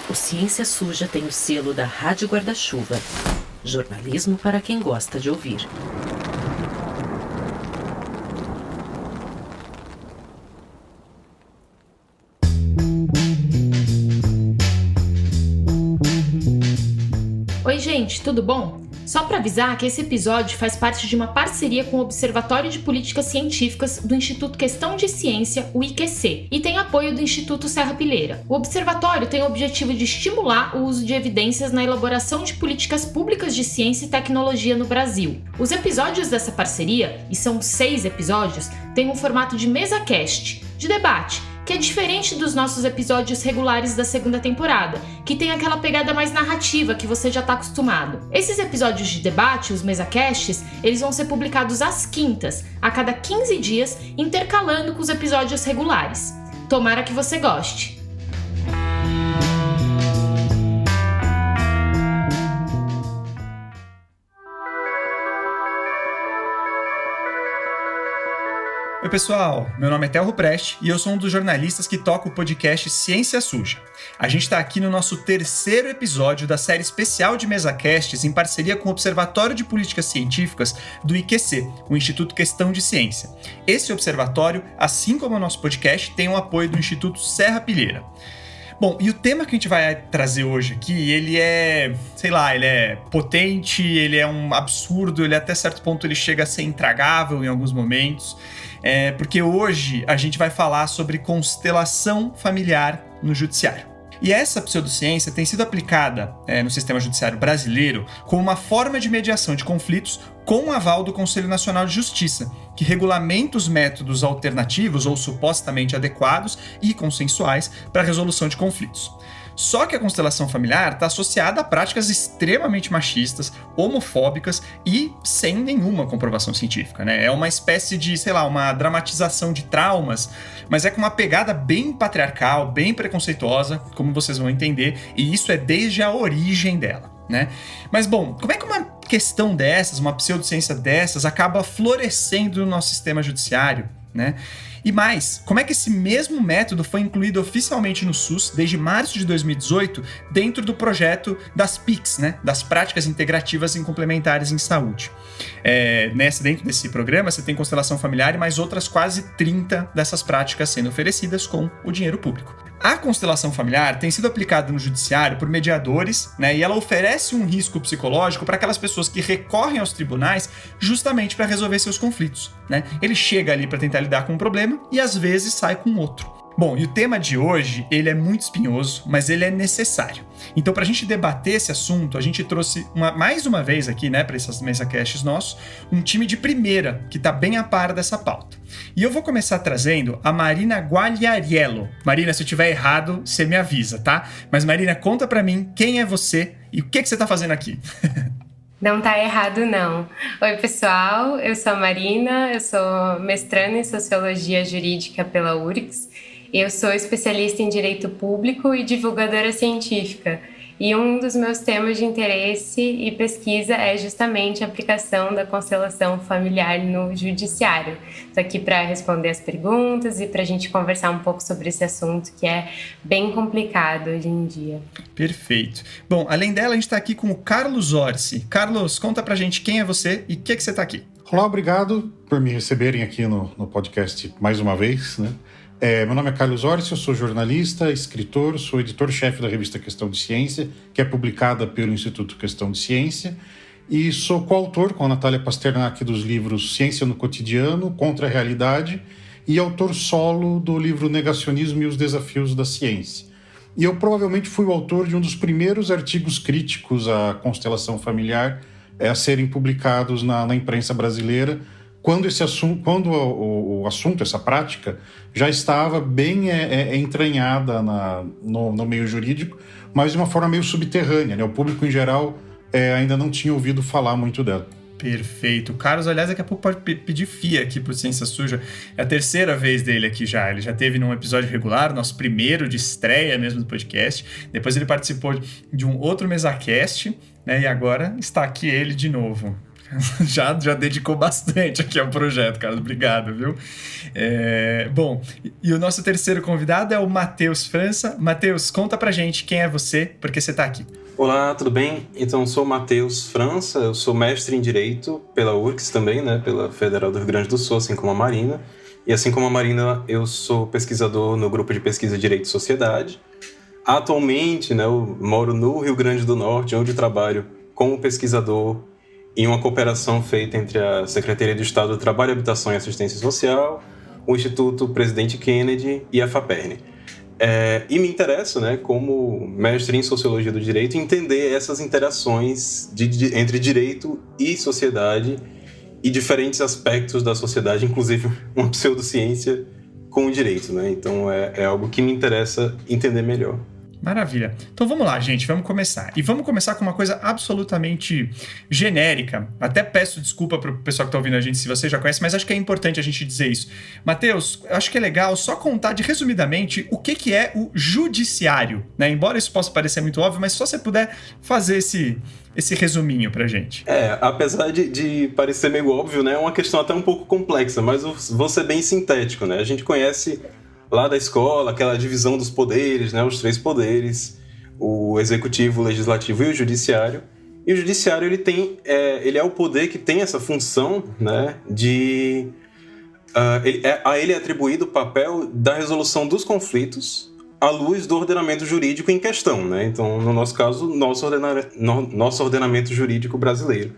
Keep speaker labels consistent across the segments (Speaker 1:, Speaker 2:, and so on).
Speaker 1: O Ciência Suja tem o selo da Rádio Guarda-Chuva. Jornalismo para quem gosta de ouvir.
Speaker 2: Oi, gente, tudo bom? Só para avisar que esse episódio faz parte de uma parceria com o Observatório de Políticas Científicas do Instituto Questão de Ciência, o IQC, e tem apoio do Instituto Serra-Pilheira. O observatório tem o objetivo de estimular o uso de evidências na elaboração de políticas públicas de ciência e tecnologia no Brasil. Os episódios dessa parceria, e são 6 episódios, têm um formato de mesa-cast, de debate, que é diferente dos nossos episódios regulares da segunda temporada, que tem aquela pegada mais narrativa que você já está acostumado. Esses episódios de debate, os mesacasts, eles vão ser publicados às quintas, a cada 15 dias, intercalando com os episódios regulares. Tomara que você goste!
Speaker 3: Oi pessoal, meu nome é Telro Preste e eu sou um dos jornalistas que toca o podcast Ciência Suja. A gente está aqui no nosso 3º episódio da série especial de mesacasts em parceria com o Observatório de Políticas Científicas do IQC, o Instituto Questão de Ciência. Esse observatório, assim como o nosso podcast, tem o apoio do Instituto Serra-Pilheira. Bom, e o tema que a gente vai trazer hoje aqui, ele é potente, ele é um absurdo, ele até certo ponto ele chega a ser intragável em alguns momentos, porque hoje a gente vai falar sobre constelação familiar no judiciário. E essa pseudociência tem sido aplicada no sistema judiciário brasileiro como uma forma de mediação de conflitos com o aval do Conselho Nacional de Justiça, que regulamenta os métodos alternativos ou supostamente adequados e consensuais para a resolução de conflitos. Só que a constelação familiar está associada a práticas extremamente machistas, homofóbicas e sem nenhuma comprovação científica, né? É uma espécie de, uma dramatização de traumas, mas é com uma pegada bem patriarcal, bem preconceituosa, como vocês vão entender, e isso é desde a origem dela, né? Mas bom, como é que uma questão dessas, uma pseudociência dessas, acaba florescendo no nosso sistema judiciário, né? E mais, como é que esse mesmo método foi incluído oficialmente no SUS desde março de 2018 dentro do projeto das PICs, né? Das Práticas Integrativas e Complementares em Saúde. Dentro desse programa você tem constelação familiar e mais outras quase 30 dessas práticas sendo oferecidas com o dinheiro público. A constelação familiar tem sido aplicada no judiciário por mediadores, né, e ela oferece um risco psicológico para aquelas pessoas que recorrem aos tribunais justamente para resolver seus conflitos, né? Ele chega ali para tentar lidar com um problema e às vezes sai com outro. Bom, e o tema de hoje, ele é muito espinhoso, mas ele é necessário. Então, para a gente debater esse assunto, a gente trouxe mais uma vez aqui, né, para essas mesacasts nossos, um time de primeira, que está bem a par dessa pauta. E eu vou começar trazendo a Marina Guagliariello. Marina, se eu estiver errado, você me avisa, tá? Mas Marina, conta para mim quem é você e o que você está fazendo aqui.
Speaker 4: Não tá errado, não. Oi, pessoal, eu sou a Marina, eu sou mestranda em Sociologia Jurídica pela URGS. Eu sou especialista em Direito Público e divulgadora científica. E um dos meus temas de interesse e pesquisa é justamente a aplicação da constelação familiar no judiciário. Estou aqui para responder as perguntas e para a gente conversar um pouco sobre esse assunto que é bem complicado hoje em dia.
Speaker 3: Perfeito. Bom, além dela, a gente está aqui com o Carlos Orsi. Carlos, conta pra gente quem é você e o que você está aqui.
Speaker 5: Olá, obrigado por me receberem aqui no podcast mais uma vez, né? Meu nome é Carlos Orsi, eu sou jornalista, escritor, sou editor-chefe da revista Questão de Ciência, que é publicada pelo Instituto Questão de Ciência, e sou coautor com a Natália Pasternak dos livros Ciência no Cotidiano, Contra a Realidade, e autor solo do livro Negacionismo e os Desafios da Ciência. E eu provavelmente fui o autor de um dos primeiros artigos críticos à constelação familiar a serem publicados na imprensa brasileira, quando o assunto, essa prática, já estava bem entranhada no meio jurídico, mas de uma forma meio subterrânea, né? O público em geral ainda não tinha ouvido falar muito dela.
Speaker 3: Perfeito. O Carlos, aliás, daqui a pouco pode pedir FIA aqui pro Ciência Suja. É a 3ª vez dele aqui já. Ele já teve num episódio regular, nosso primeiro de estreia mesmo do podcast. Depois ele participou de um outro mesacast, né? E agora está aqui ele de novo. Já dedicou bastante aqui ao projeto, Carlos. Obrigado, viu? Bom, e o nosso terceiro convidado é o Matheus França. Matheus, conta pra gente quem é você, por que você tá aqui.
Speaker 6: Olá, tudo bem? Então, sou o Matheus França, eu sou mestre em Direito pela URGS também, né? Pela Federal do Rio Grande do Sul, assim como a Marina. E assim como a Marina, eu sou pesquisador no grupo de pesquisa Direito e Sociedade. Atualmente, né, eu moro no Rio Grande do Norte, onde trabalho como pesquisador em uma cooperação feita entre a Secretaria de Estado do Trabalho, Habitação e Assistência Social, o Instituto Presidente Kennedy e a FAPERN. E me interessa, né, como mestre em Sociologia do Direito, entender essas interações entre direito e sociedade e diferentes aspectos da sociedade, inclusive uma pseudociência com o direito, né? Então é algo que me interessa entender melhor.
Speaker 3: Maravilha. Então vamos lá, gente, vamos começar. E vamos começar com uma coisa absolutamente genérica. Até peço desculpa pro pessoal que tá ouvindo a gente se você já conhece, mas acho que é importante a gente dizer isso. Matheus, acho que é legal só contar resumidamente o que é o judiciário, né? Embora isso possa parecer muito óbvio, mas só você puder fazer esse resuminho pra gente.
Speaker 6: Apesar de parecer meio óbvio, né? É uma questão até um pouco complexa, mas vou ser bem sintético, né? A gente conhece lá da escola, aquela divisão dos poderes, né, os 3 poderes, o executivo, o legislativo e o judiciário. E o judiciário, ele é o poder que tem essa função, né, de... a ele é atribuído o papel da resolução dos conflitos à luz do ordenamento jurídico em questão, né? Então, no nosso caso, nosso ordenamento jurídico brasileiro.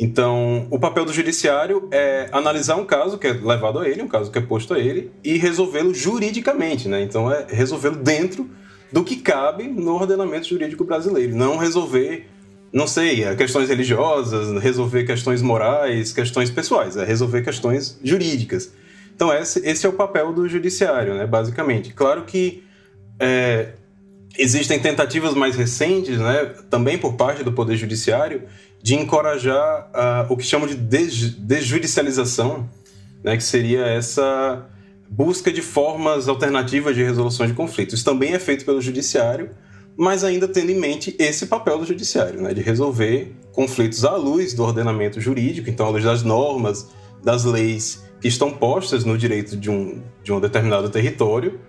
Speaker 6: Então, o papel do judiciário é analisar um caso que é levado a ele, um caso que é posto a ele, e resolvê-lo juridicamente, né? Então, é resolvê-lo dentro do que cabe no ordenamento jurídico brasileiro. Não resolver, não sei, questões religiosas, resolver questões morais, questões pessoais, é resolver questões jurídicas. Então, esse é o papel do judiciário, né? Basicamente. Claro que existem tentativas mais recentes, né? Também por parte do Poder Judiciário, de encorajar o que chamam de desjudicialização, né, que seria essa busca de formas alternativas de resolução de conflitos. Isso também é feito pelo judiciário, mas ainda tendo em mente esse papel do judiciário, né, de resolver conflitos à luz do ordenamento jurídico, então à luz das normas, das leis que estão postas no direito de um determinado território,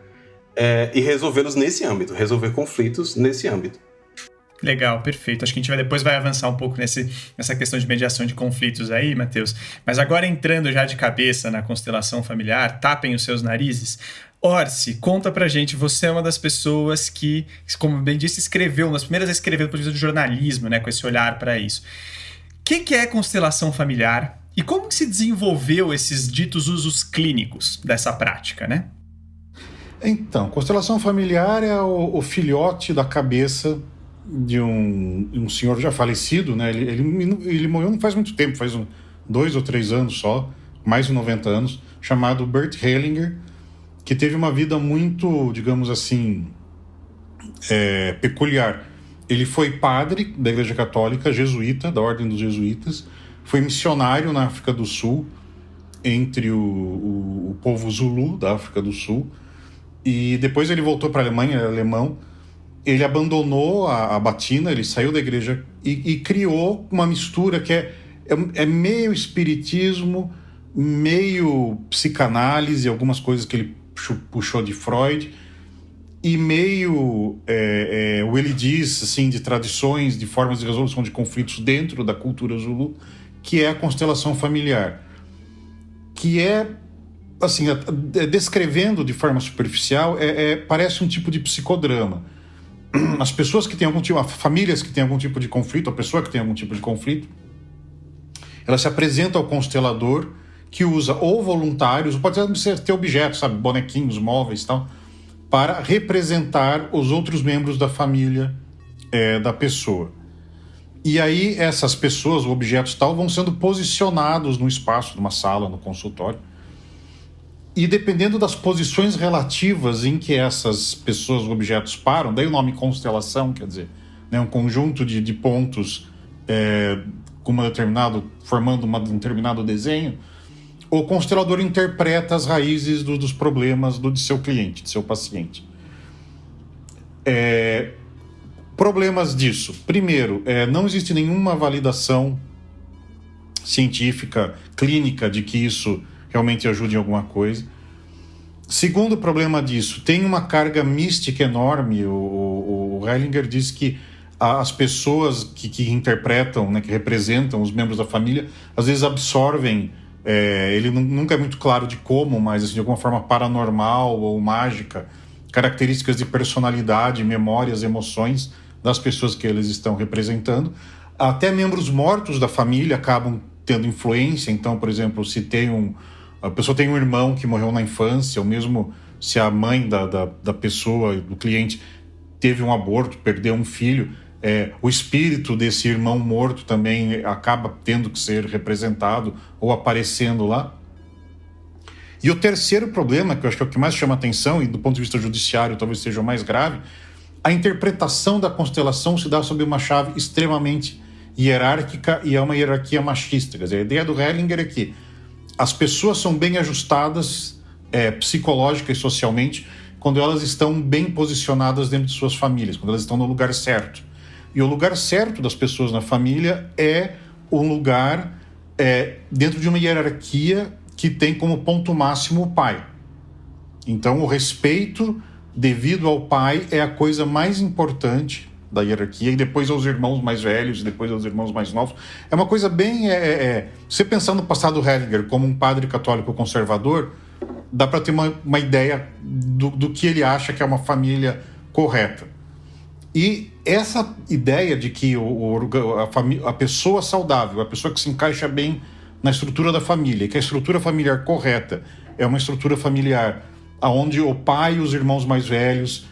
Speaker 6: e resolvê-los nesse âmbito, resolver conflitos nesse âmbito.
Speaker 3: Legal, perfeito. Acho que a gente depois vai avançar um pouco nessa questão de mediação de conflitos aí, Matheus. Mas agora entrando já de cabeça na constelação familiar, tapem os seus narizes. Orsi, conta pra gente, você é uma das pessoas que, como bem disse, escreveu, nas primeiras escreveu do ponto de vista do jornalismo, né, com esse olhar para isso. O que é constelação familiar e como que se desenvolveu esses ditos usos clínicos dessa prática, né?
Speaker 5: Então, constelação familiar é o filhote da cabeça de um senhor já falecido, né? Ele morreu não faz muito tempo, faz 2 ou 3 anos só, mais de 90 anos, chamado Bert Hellinger, que teve uma vida muito, digamos assim, peculiar. Ele foi padre da Igreja Católica, jesuíta, da Ordem dos Jesuítas, foi missionário na África do Sul, entre o povo Zulu da África do Sul, e depois ele voltou para a Alemanha, ele era alemão. Ele abandonou a batina, ele saiu da igreja e criou uma mistura que é meio espiritismo, meio psicanálise, algumas coisas que ele puxou de Freud, e meio o ele diz assim, de tradições, de formas de resolução de conflitos dentro da cultura Zulu, que é a constelação familiar, que é, assim, descrevendo de forma superficial, parece um tipo de psicodrama. As pessoas que têm algum tipo, as famílias que têm algum tipo de conflito, a pessoa que tem algum tipo de conflito, ela se apresenta ao constelador, que usa ou voluntários, ou pode ter objetos, sabe, bonequinhos, móveis e tal, para representar os outros membros da família da pessoa. E aí essas pessoas, objetos tal, vão sendo posicionados no espaço, numa sala, no consultório. E dependendo das posições relativas em que essas pessoas, objetos param, daí o nome constelação, quer dizer, né, um conjunto de pontos formando um determinado desenho, o constelador interpreta as raízes dos problemas de seu cliente, de seu paciente. Problemas disso. Primeiro, não existe nenhuma validação científica, clínica, de que isso realmente ajude em alguma coisa. Segundo problema disso, tem uma carga mística enorme. O Hellinger diz que as pessoas que interpretam, né, que representam os membros da família, às vezes absorvem, ele nunca é muito claro de como, mas assim, de alguma forma paranormal ou mágica, características de personalidade, memórias, emoções das pessoas que eles estão representando. Até membros mortos da família acabam tendo influência. Então, por exemplo, se a pessoa tem um irmão que morreu na infância, ou mesmo se a mãe da pessoa, do cliente, teve um aborto, perdeu um filho, o espírito desse irmão morto também acaba tendo que ser representado ou aparecendo lá. E o terceiro problema, que eu acho que é o que mais chama atenção, e do ponto de vista judiciário talvez seja o mais grave, a interpretação da constelação se dá sob uma chave extremamente hierárquica, e é uma hierarquia machista. Quer dizer, a ideia do Hellinger é que as pessoas são bem ajustadas psicológica e socialmente quando elas estão bem posicionadas dentro de suas famílias, quando elas estão no lugar certo. E o lugar certo das pessoas na família é um lugar dentro de uma hierarquia que tem como ponto máximo o pai. Então, o respeito devido ao pai é a coisa mais importante da hierarquia, e depois aos irmãos mais velhos, e depois aos irmãos mais novos. É uma coisa bem... Você pensar no passado Hellinger como um padre católico conservador, dá para ter uma ideia do que ele acha que é uma família correta. E essa ideia de que a pessoa saudável, a pessoa que se encaixa bem na estrutura da família, que a estrutura familiar correta é uma estrutura familiar onde o pai e os irmãos mais velhos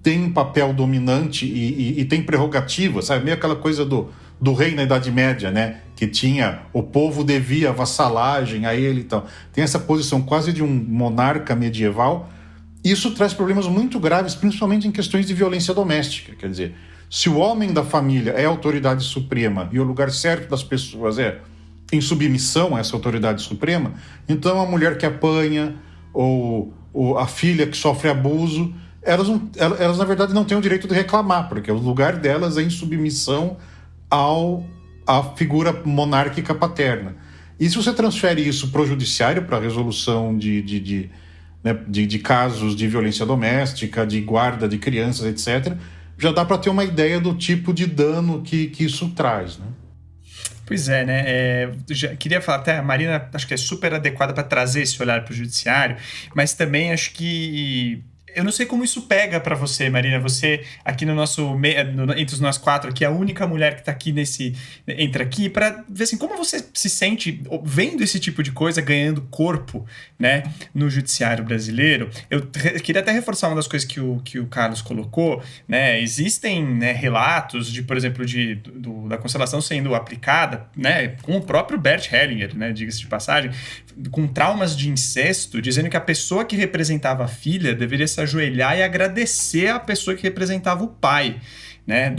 Speaker 5: têm um papel dominante e tem prerrogativa, sabe? Meio aquela coisa do rei na Idade Média, né? Que tinha, o povo devia vassalagem a ele e tal. Tem essa posição quase de um monarca medieval. Isso traz problemas muito graves, principalmente em questões de violência doméstica. Quer dizer, se o homem da família é a autoridade suprema e o lugar certo das pessoas é em submissão a essa autoridade suprema, então a mulher que apanha ou a filha que sofre abuso, elas na verdade não têm o direito de reclamar, porque o lugar delas é em submissão à figura monárquica paterna. E se você transfere isso para o judiciário, para a resolução de casos de violência doméstica, de guarda de crianças, etc., já dá para ter uma ideia do tipo de dano que isso traz, né?
Speaker 3: Pois é, né? Já queria falar, até a Marina acho que é super adequada para trazer esse olhar para o judiciário, mas também acho que... Eu não sei como isso pega para você, Marina. Você, aqui entre os nós quatro, aqui, a única mulher que está aqui entra aqui, para ver assim, como você se sente vendo esse tipo de coisa ganhando corpo, né, no judiciário brasileiro. Eu queria até reforçar uma das coisas que o Carlos colocou, né? Existem, né, relatos de, por exemplo, da constelação sendo aplicada, né, com o próprio Bert Hellinger, né, diga-se de passagem, com traumas de incesto, dizendo que a pessoa que representava a filha deveria se ajoelhar e agradecer a pessoa que representava o pai, né,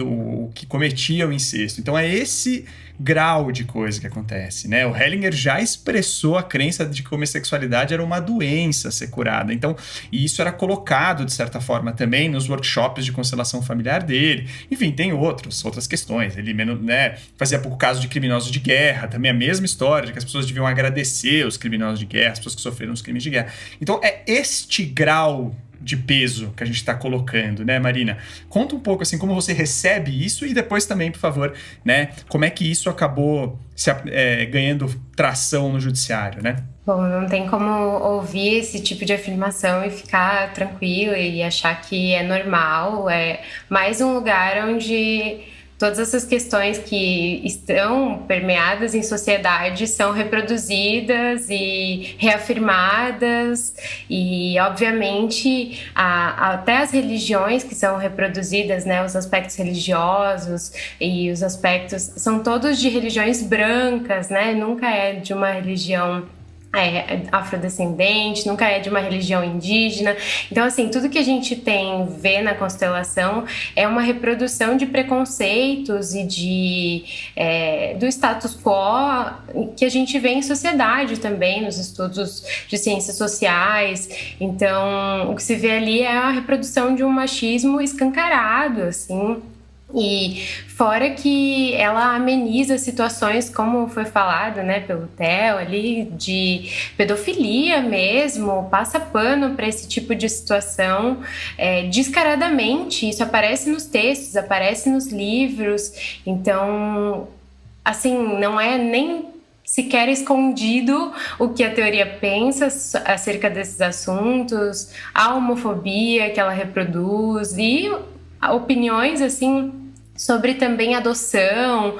Speaker 3: que cometia o incesto. Então é esse grau de coisa que acontece, né? O Hellinger já expressou a crença de que a homossexualidade era uma doença a ser curada. Então, e isso era colocado, de certa forma, também nos workshops de constelação familiar dele. Enfim, tem outras questões. Ele, né, fazia pouco caso de criminosos de guerra, também a mesma história, de que as pessoas deviam agradecer os criminosos de guerra, as pessoas que sofreram os crimes de guerra. Então, é este grau de peso que a gente está colocando, né, Marina? Conta um pouco, assim, como você recebe isso e depois também, por favor, né, como é que isso acabou ganhando tração no judiciário, né?
Speaker 4: Bom, não tem como ouvir esse tipo de afirmação e ficar tranquilo e achar que é normal, é mais um lugar onde todas essas questões que estão permeadas em sociedade são reproduzidas e reafirmadas e, obviamente, até as religiões que são reproduzidas, né, os aspectos religiosos e os aspectos são todos de religiões brancas, né, nunca é de uma religião afrodescendente, nunca é de uma religião indígena. Então, assim, tudo que a gente vê na constelação é uma reprodução de preconceitos e do status quo que a gente vê em sociedade também, nos estudos de ciências sociais. Então, o que se vê ali é a reprodução de um machismo escancarado, assim, E fora que ela ameniza situações, como foi falado, né, pelo Theo ali, de pedofilia mesmo, passa pano para esse tipo de situação descaradamente. Isso aparece nos textos, aparece nos livros. Então, assim, não é nem sequer escondido o que a teoria pensa acerca desses assuntos, a homofobia que ela reproduz e opiniões assim sobre também adoção,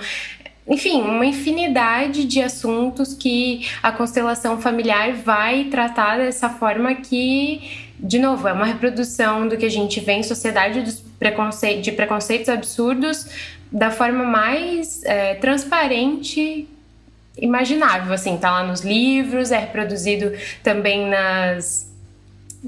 Speaker 4: enfim, uma infinidade de assuntos que a constelação familiar vai tratar dessa forma que, de novo, é uma reprodução do que a gente vê em sociedade de preconceitos absurdos da forma mais transparente imaginável, assim, tá lá nos livros, é reproduzido também nas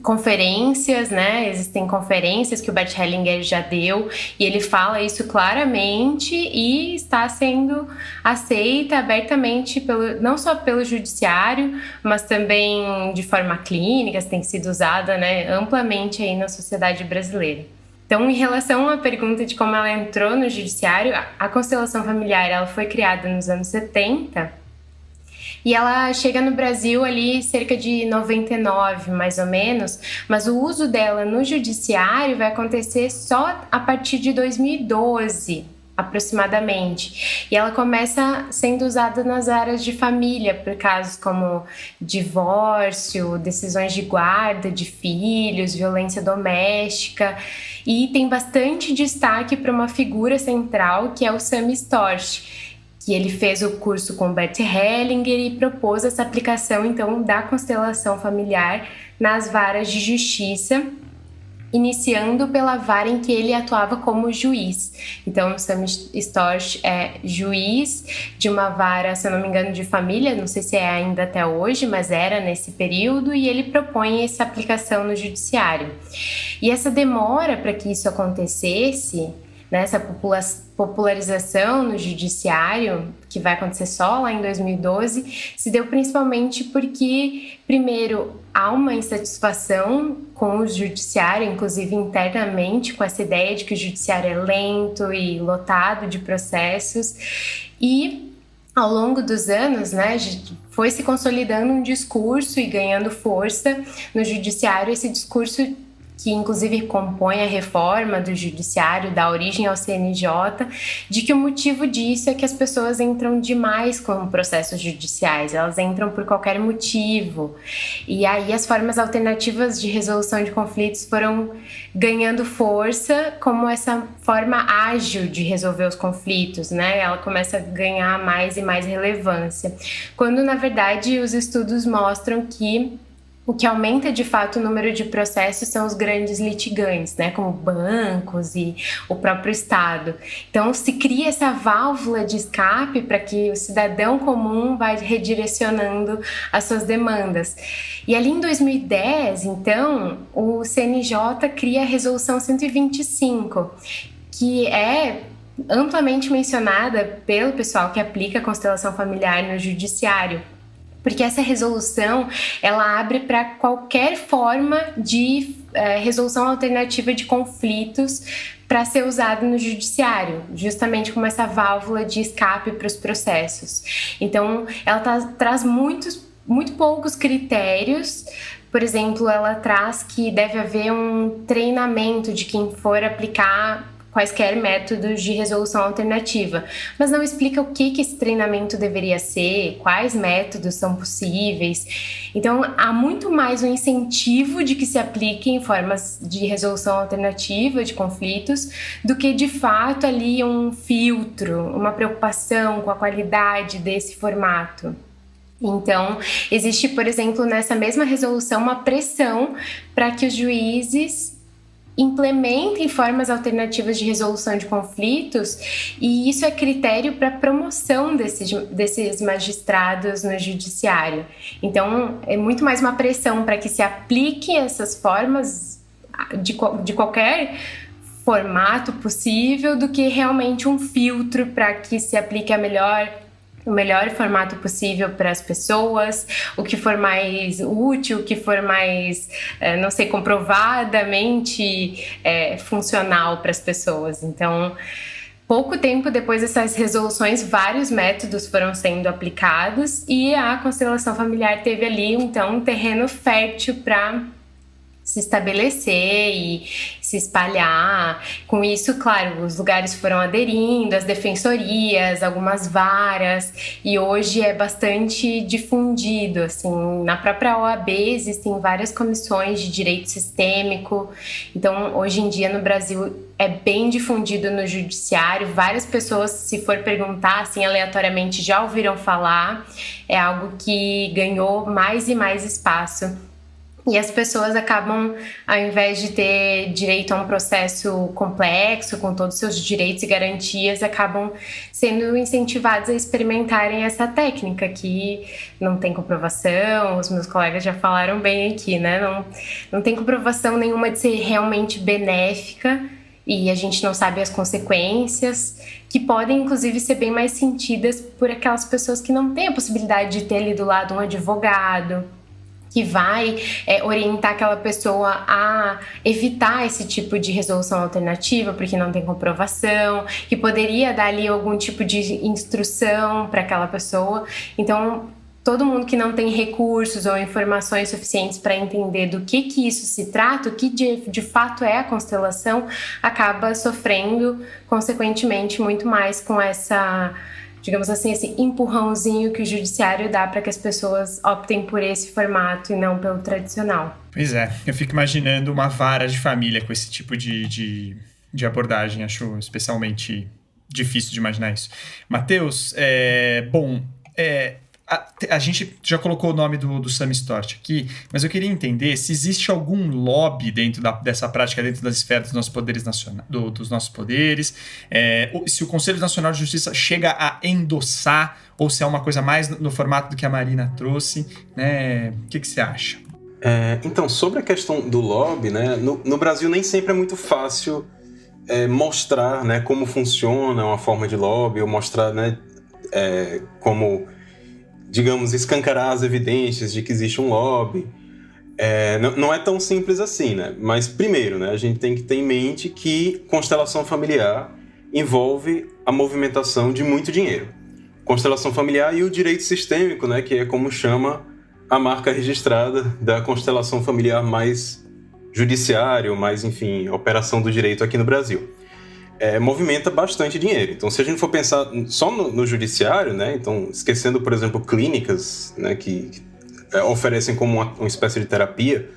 Speaker 4: conferências, né? Existem conferências que o Bert Hellinger já deu e ele fala isso claramente e está sendo aceita abertamente não só pelo judiciário, mas também de forma clínica, tem sido usada, né, amplamente aí na sociedade brasileira. Então, em relação à pergunta de como ela entrou no judiciário, a constelação familiar ela foi criada nos anos 70 e ela chega no Brasil ali cerca de 99, mais ou menos, mas o uso dela no judiciário vai acontecer só a partir de 2012, aproximadamente. E ela começa sendo usada nas áreas de família, por casos como divórcio, decisões de guarda de filhos, violência doméstica. E tem bastante destaque para uma figura central, que é o Sami Storch, que ele fez o curso com Bert Hellinger e propôs essa aplicação, então, da constelação familiar nas varas de justiça, iniciando pela vara em que ele atuava como juiz. Então, o Sami Storch é juiz de uma vara, se eu não me engano, de família, não sei se é ainda até hoje, mas era nesse período, e ele propõe essa aplicação no judiciário. E essa demora para que isso acontecesse, né, essa popularização no judiciário, que vai acontecer só lá em 2012, se deu principalmente porque, primeiro, há uma insatisfação com o judiciário, inclusive internamente, com essa ideia de que o judiciário é lento e lotado de processos, e ao longo dos anos, né, foi se consolidando um discurso e ganhando força no judiciário, esse discurso que inclusive compõe a reforma do judiciário, dá origem ao CNJ, de que o motivo disso é que as pessoas entram demais com processos judiciais, elas entram por qualquer motivo. E aí as formas alternativas de resolução de conflitos foram ganhando força como essa forma ágil de resolver os conflitos, né? Ela começa a ganhar mais e mais relevância. Quando, na verdade, os estudos mostram que o que aumenta de fato o número de processos são os grandes litigantes, né, como bancos e o próprio Estado. Então se cria essa válvula de escape para que o cidadão comum vai redirecionando as suas demandas. E ali em 2010, então, o CNJ cria a Resolução 125, que é amplamente mencionada pelo pessoal que aplica a constelação familiar no judiciário. Porque essa resolução, ela abre para qualquer forma de resolução alternativa de conflitos para ser usada no judiciário, justamente como essa válvula de escape para os processos. Então, ela traz muito poucos critérios. Por exemplo, ela traz que deve haver um treinamento de quem for aplicar quaisquer métodos de resolução alternativa, mas não explica o que esse treinamento deveria ser, quais métodos são possíveis. Então, há muito mais um incentivo de que se apliquem formas de resolução alternativa de conflitos do que, de fato, ali um filtro, uma preocupação com a qualidade desse formato. Então, existe, por exemplo, nessa mesma resolução, uma pressão para que os juízes implementem formas alternativas de resolução de conflitos, e isso é critério para promoção desses magistrados no judiciário. Então, é muito mais uma pressão para que se apliquem essas formas de qualquer formato possível do que realmente um filtro para que se aplique a melhor o melhor formato possível para as pessoas, o que for mais útil, o que for mais, não sei, comprovadamente funcional para as pessoas. Então, pouco tempo depois dessas resoluções, vários métodos foram sendo aplicados e a constelação familiar teve ali, então, um terreno fértil para se estabelecer e se espalhar. Com isso, claro, os lugares foram aderindo, as defensorias, algumas varas, e hoje é bastante difundido, assim, na própria OAB existem várias comissões de direito sistêmico, então hoje em dia no Brasil é bem difundido no judiciário, várias pessoas, se for perguntar assim aleatoriamente, já ouviram falar, é algo que ganhou mais e mais espaço. E as pessoas acabam, ao invés de ter direito a um processo complexo, com todos os seus direitos e garantias, acabam sendo incentivadas a experimentarem essa técnica que não tem comprovação, os meus colegas já falaram bem aqui, né? Não tem comprovação nenhuma de ser realmente benéfica e a gente não sabe as consequências, que podem inclusive ser bem mais sentidas por aquelas pessoas que não têm a possibilidade de ter ali do lado um advogado, que vai orientar aquela pessoa a evitar esse tipo de resolução alternativa, porque não tem comprovação, que poderia dar ali algum tipo de instrução para aquela pessoa. Então, todo mundo que não tem recursos ou informações suficientes para entender do que isso se trata, o que de fato é a constelação, acaba sofrendo, consequentemente, muito mais com essa, digamos assim, esse empurrãozinho que o judiciário dá para que as pessoas optem por esse formato e não pelo tradicional.
Speaker 3: Pois é, eu fico imaginando uma vara de família com esse tipo de abordagem, acho especialmente difícil de imaginar isso. Matheus, a gente já colocou o nome do Sam Storch aqui, mas eu queria entender se existe algum lobby dentro dessa prática, dentro das esferas dos nossos poderes dos nossos poderes, se o Conselho Nacional de Justiça chega a endossar, ou se é uma coisa mais no formato do que a Marina trouxe, né? O que você acha?
Speaker 6: Então, sobre a questão do lobby, né, no Brasil nem sempre é muito fácil mostrar, né, como funciona uma forma de lobby, ou mostrar, né, como, digamos, escancarar as evidências de que existe um lobby. Não é tão simples assim, né? Mas, primeiro, né, a gente tem que ter em mente que constelação familiar envolve a movimentação de muito dinheiro. Constelação familiar e o direito sistêmico, né, que é como chama a marca registrada da constelação familiar mais judiciário, mais, enfim, operação do direito aqui no Brasil. Movimenta bastante dinheiro. Então, se a gente for pensar só no judiciário, né, então, esquecendo, por exemplo, clínicas, né, que oferecem como uma espécie de terapia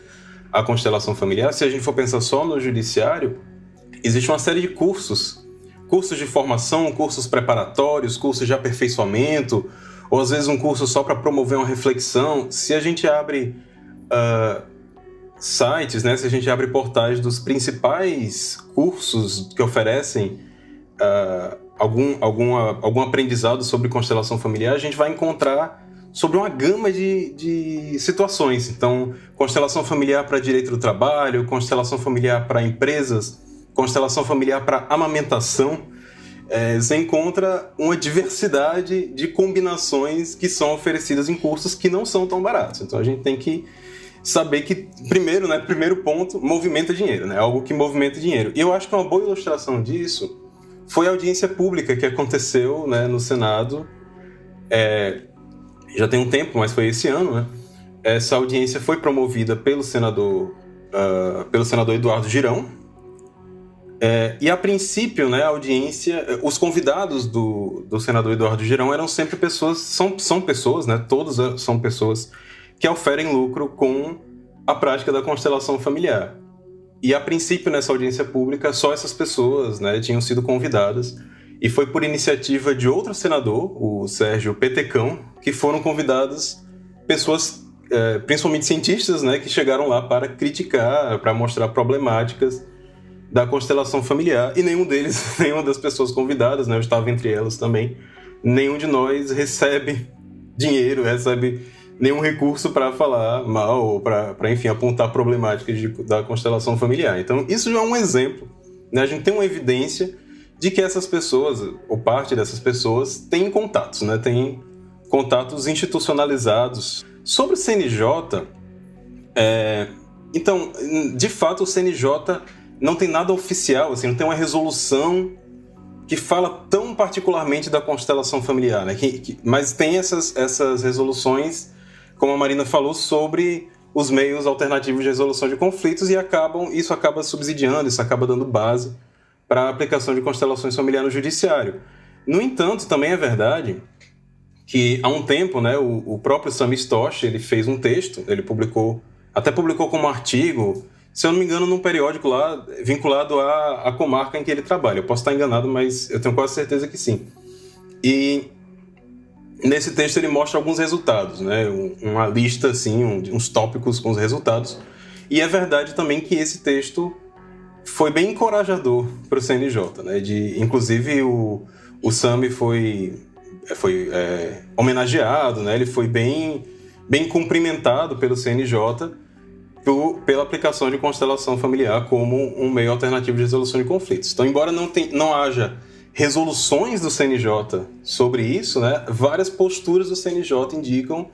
Speaker 6: a constelação familiar, se a gente for pensar só no judiciário, existe uma série de cursos de formação, cursos preparatórios, cursos de aperfeiçoamento, ou às vezes um curso só para promover uma reflexão. Se a gente abre sites, né, se a gente abre portais dos principais cursos que oferecem algum aprendizado sobre constelação familiar, a gente vai encontrar sobre uma gama de situações. Então, constelação familiar para direito do trabalho, constelação familiar para empresas, constelação familiar para amamentação. Você encontra uma diversidade de combinações que são oferecidas em cursos que não são tão baratos. Então, a gente tem que saber que, primeiro, né, primeiro ponto, movimenta dinheiro, né? Algo que movimenta dinheiro. E eu acho que uma boa ilustração disso foi a audiência pública que aconteceu, né, no Senado. Já tem um tempo, mas foi esse ano, né? Essa audiência foi promovida pelo senador Eduardo Girão. E, a princípio, né, a audiência, os convidados do senador Eduardo Girão eram sempre pessoas, são pessoas, né, todos são pessoas que oferem lucro com a prática da constelação familiar. E, a princípio, nessa audiência pública, só essas pessoas, né, tinham sido convidadas. E foi por iniciativa de outro senador, o Sérgio Petecão, que foram convidadas pessoas, principalmente cientistas, né, que chegaram lá para criticar, para mostrar problemáticas da constelação familiar. E nenhuma das pessoas convidadas, né, eu estava entre elas também, nenhum de nós recebe dinheiro, recebe nenhum recurso para falar mal ou para, enfim, apontar problemáticas da constelação familiar. Então, isso já é um exemplo, né? A gente tem uma evidência de que essas pessoas, ou parte dessas pessoas, tem contatos, né? Tem contatos institucionalizados. Sobre o CNJ, então, de fato, o CNJ não tem nada oficial, assim, não tem uma resolução que fala tão particularmente da constelação familiar, né? Mas tem essas resoluções, como a Marina falou, sobre os meios alternativos de resolução de conflitos e isso acaba subsidiando, isso acaba dando base para a aplicação de constelações familiares no judiciário. No entanto, também é verdade que há um tempo, né, o próprio Sami Stosh, ele fez um texto, ele publicou como artigo, se eu não me engano, num periódico lá vinculado à comarca em que ele trabalha. Eu posso estar enganado, mas eu tenho quase certeza que sim. E nesse texto ele mostra alguns resultados, né, uma lista, assim, uns tópicos com os resultados. E é verdade também que esse texto foi bem encorajador para o CNJ, né? Inclusive o Sami foi homenageado, né? Ele foi bem cumprimentado pelo CNJ pela aplicação de constelação familiar como um meio alternativo de resolução de conflitos. Então, embora não haja resoluções do CNJ sobre isso, né? Várias posturas do CNJ indicam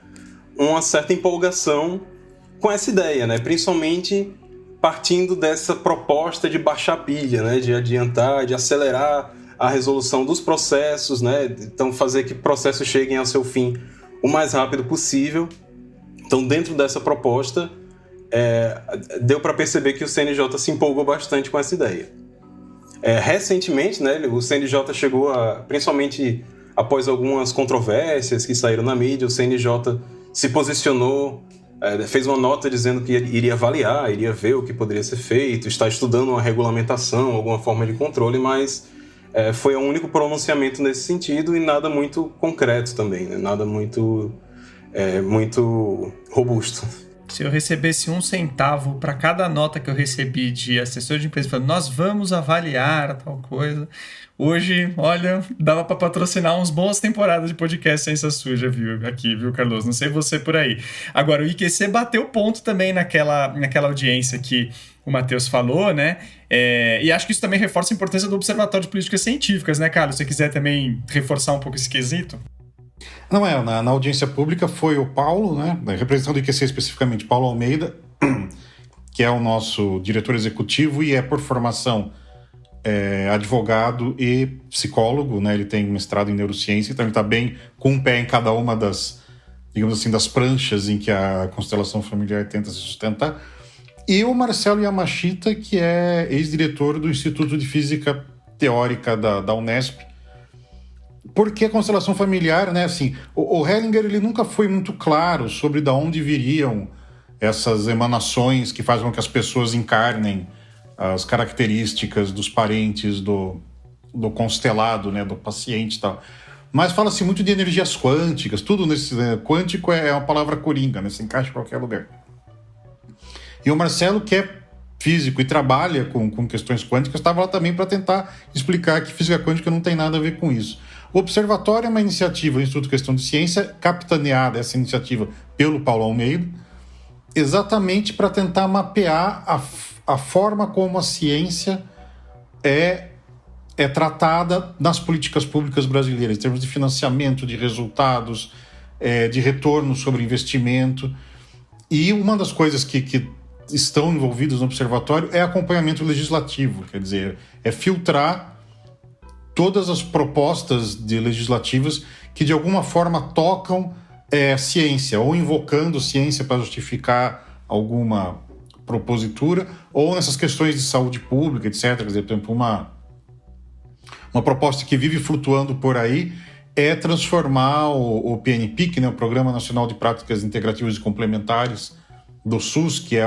Speaker 6: uma certa empolgação com essa ideia, né? Principalmente partindo dessa proposta de baixar a pilha, né? De adiantar, de acelerar a resolução dos processos, né? Então, fazer que processos cheguem ao seu fim o mais rápido possível. Então, dentro dessa proposta, deu para perceber que o CNJ se empolgou bastante com essa ideia. Recentemente, né, o CNJ chegou principalmente após algumas controvérsias que saíram na mídia, o CNJ se posicionou, fez uma nota dizendo que iria avaliar, iria ver o que poderia ser feito, está estudando uma regulamentação, alguma forma de controle, mas foi o único pronunciamento nesse sentido e nada muito concreto também, né? Nada muito robusto.
Speaker 3: Se eu recebesse 1 centavo para cada nota que eu recebi de assessor de empresa falando, nós vamos avaliar tal coisa, hoje, olha, dava para patrocinar uns boas temporadas de podcast Ciência Suja, viu, Carlos? Não sei você por aí. Agora, o IQC bateu ponto também naquela audiência que o Matheus falou, né? E acho que isso também reforça a importância do Observatório de Políticas Científicas, né, Carlos? Se você quiser também reforçar um pouco esse quesito.
Speaker 5: Não, na audiência pública foi o Paulo, né, representando o IQC especificamente, Paulo Almeida, que é o nosso diretor executivo e por formação advogado e psicólogo, né, ele tem mestrado em neurociência, então ele está bem com um pé em cada uma das, digamos assim, das pranchas em que a constelação familiar tenta se sustentar. E o Marcelo Yamashita, que é ex-diretor do Instituto de Física Teórica da Unesp. Porque a constelação familiar, né, assim, o Hellinger ele nunca foi muito claro sobre de onde viriam essas emanações que fazem com que as pessoas encarnem as características dos parentes do constelado, né, do paciente e tal. Mas fala-se muito de energias quânticas, tudo nesse... quântico é uma palavra coringa, né, se encaixa em qualquer lugar. E o Marcelo, que é físico e trabalha com questões quânticas, estava lá também para tentar explicar que física quântica não tem nada a ver com isso. O Observatório é uma iniciativa do Instituto Questão de Ciência, capitaneada essa iniciativa pelo Paulo Almeida, exatamente para tentar mapear a forma como a ciência é tratada nas políticas públicas brasileiras, em termos de financiamento, de resultados, de retorno sobre investimento. E uma das coisas que estão envolvidas no observatório é acompanhamento legislativo, quer dizer, é filtrar todas as propostas legislativas que de alguma forma tocam ciência, ou invocando ciência para justificar alguma propositura, ou nessas questões de saúde pública, etc. Quer dizer, por exemplo, uma proposta que vive flutuando por aí é transformar o PNPIC, né, o Programa Nacional de Práticas Integrativas e Complementares do SUS, que é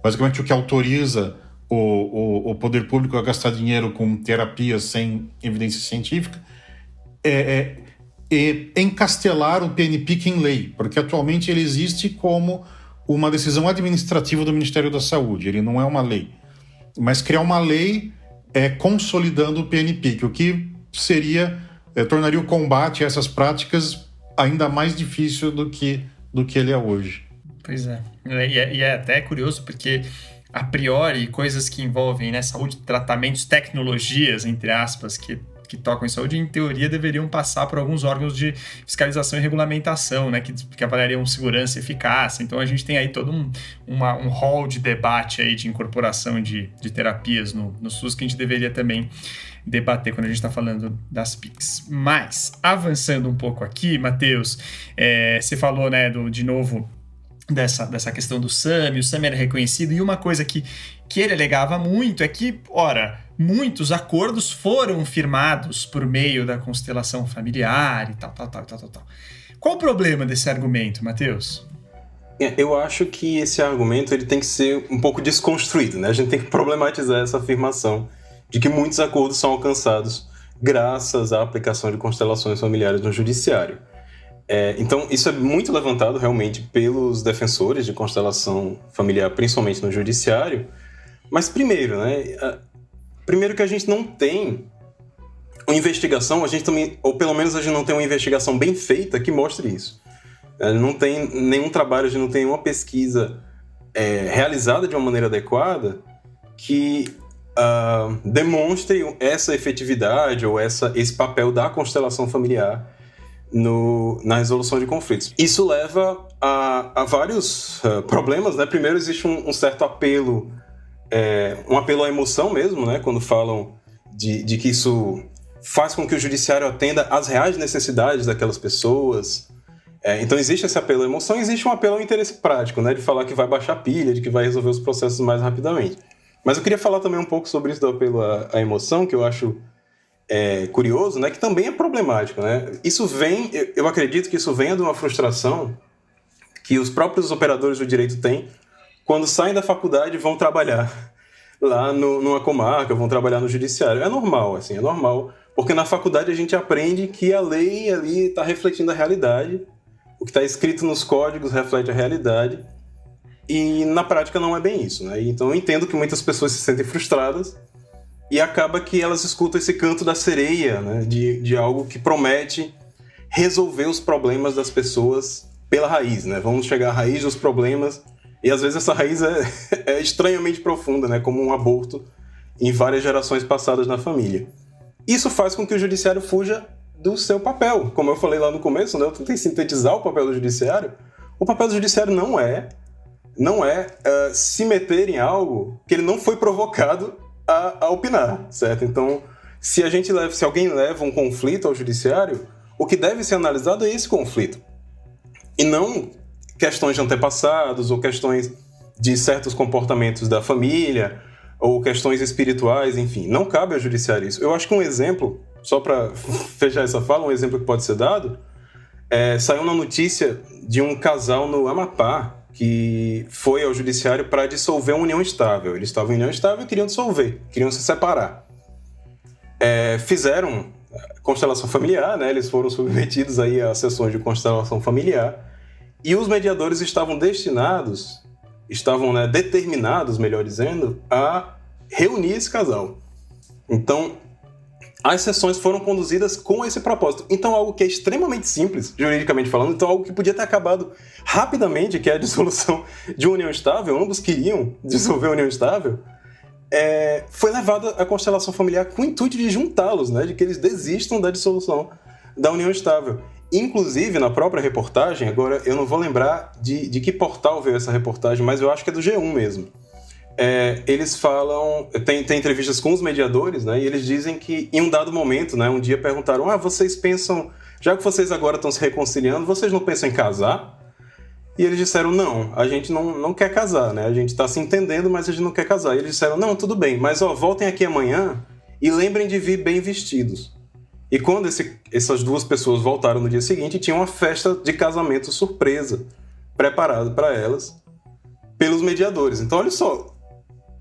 Speaker 5: basicamente o que autoriza o poder público a gastar dinheiro com terapias sem evidência científica, encastelar o PNPIC em lei, porque atualmente ele existe como uma decisão administrativa do Ministério da Saúde, ele não é uma lei. Mas criar uma lei consolidando o PNPIC, o que tornaria o combate a essas práticas ainda mais difícil do que ele é hoje.
Speaker 3: Pois é. E é até curioso porque a priori, coisas que envolvem, né, saúde, tratamentos, tecnologias, entre aspas, que tocam em saúde, em teoria, deveriam passar por alguns órgãos de fiscalização e regulamentação, né, que avaliariam segurança e eficácia. Então, a gente tem aí todo um hall de debate aí de incorporação de terapias no SUS que a gente deveria também debater quando a gente está falando das PICs. Mas, avançando um pouco aqui, Matheus, você falou, né, de novo, dessa questão do SAMI, o SAMI era reconhecido, e uma coisa que ele alegava muito é que, ora, muitos acordos foram firmados por meio da constelação familiar e tal. Qual o problema desse argumento, Matheus?
Speaker 6: Eu acho que esse argumento ele tem que ser um pouco desconstruído, né? A gente tem que problematizar essa afirmação de que muitos acordos são alcançados graças à aplicação de constelações familiares no judiciário. Então, isso é muito levantado realmente pelos defensores de constelação familiar, principalmente no judiciário. Mas primeiro, né? Primeiro que a gente não tem uma investigação, a gente também, ou pelo menos a gente não tem uma investigação bem feita que mostre isso. Não tem nenhum trabalho, a gente não tem nenhuma pesquisa realizada de uma maneira adequada que demonstre essa efetividade ou esse papel da constelação familiar na resolução de conflitos. Isso leva a vários problemas, né? Primeiro, existe um certo apelo, um apelo à emoção mesmo, né? Quando falam de que isso faz com que o judiciário atenda às reais necessidades daquelas pessoas. Então, existe esse apelo à emoção, existe um apelo ao interesse prático, né? De falar que vai baixar a pilha, de que vai resolver os processos mais rapidamente. Mas eu queria falar também um pouco sobre isso do apelo à emoção, que eu acho curioso, né, que também é problemático, né? Isso vem, eu acredito que isso venha de uma frustração que os próprios operadores do direito têm quando saem da faculdade e vão trabalhar lá numa comarca, vão trabalhar no judiciário. É normal, assim, é normal, porque na faculdade a gente aprende que a lei ali está refletindo a realidade, o que está escrito nos códigos reflete a realidade, e na prática não é bem isso, né? Então eu entendo que muitas pessoas se sentem frustradas e acaba que elas escutam esse canto da sereia, né, de algo que promete resolver os problemas das pessoas pela raiz, né? Vamos chegar à raiz dos problemas, e às vezes essa raiz é estranhamente profunda, né? Como um aborto em várias gerações passadas na família. Isso faz com que o judiciário fuja do seu papel. Como eu falei lá no começo, né, eu tentei sintetizar o papel do judiciário. O papel do judiciário não é se meter em algo que ele não foi provocado a opinar, certo? Então, se alguém leva um conflito ao judiciário, o que deve ser analisado é esse conflito. E não questões de antepassados, ou questões de certos comportamentos da família, ou questões espirituais, enfim. Não cabe ao judiciário isso. Eu acho que um exemplo, só para fechar essa fala, um exemplo que pode ser dado, saiu uma notícia de um casal no Amapá, que foi ao judiciário para dissolver uma união estável. Eles estavam em união estável e queriam dissolver, queriam se separar. Fizeram constelação familiar, né? Eles foram submetidos aí a sessões de constelação familiar, e os mediadores estavam determinados, melhor dizendo, a reunir esse casal. Então, as sessões foram conduzidas com esse propósito. Então, algo que é extremamente simples, juridicamente falando, então algo que podia ter acabado rapidamente, que é a dissolução de uma união estável, ambos queriam dissolver a união estável, foi levado à constelação familiar com o intuito de juntá-los, né, de que eles desistam da dissolução da união estável. Inclusive, na própria reportagem, agora eu não vou lembrar de que portal veio essa reportagem, mas eu acho que é do G1 mesmo. Eles falam, tem entrevistas com os mediadores, né, e eles dizem que em um dado momento, né, um dia perguntaram, vocês pensam, já que vocês agora estão se reconciliando, vocês não pensam em casar? E eles disseram, não, a gente não quer casar, né, a gente está se entendendo, mas a gente não quer casar. E eles disseram, não, tudo bem, mas voltem aqui amanhã e lembrem de vir bem vestidos. E quando essas duas pessoas voltaram no dia seguinte, tinha uma festa de casamento surpresa preparada para elas pelos mediadores. Então, olha só,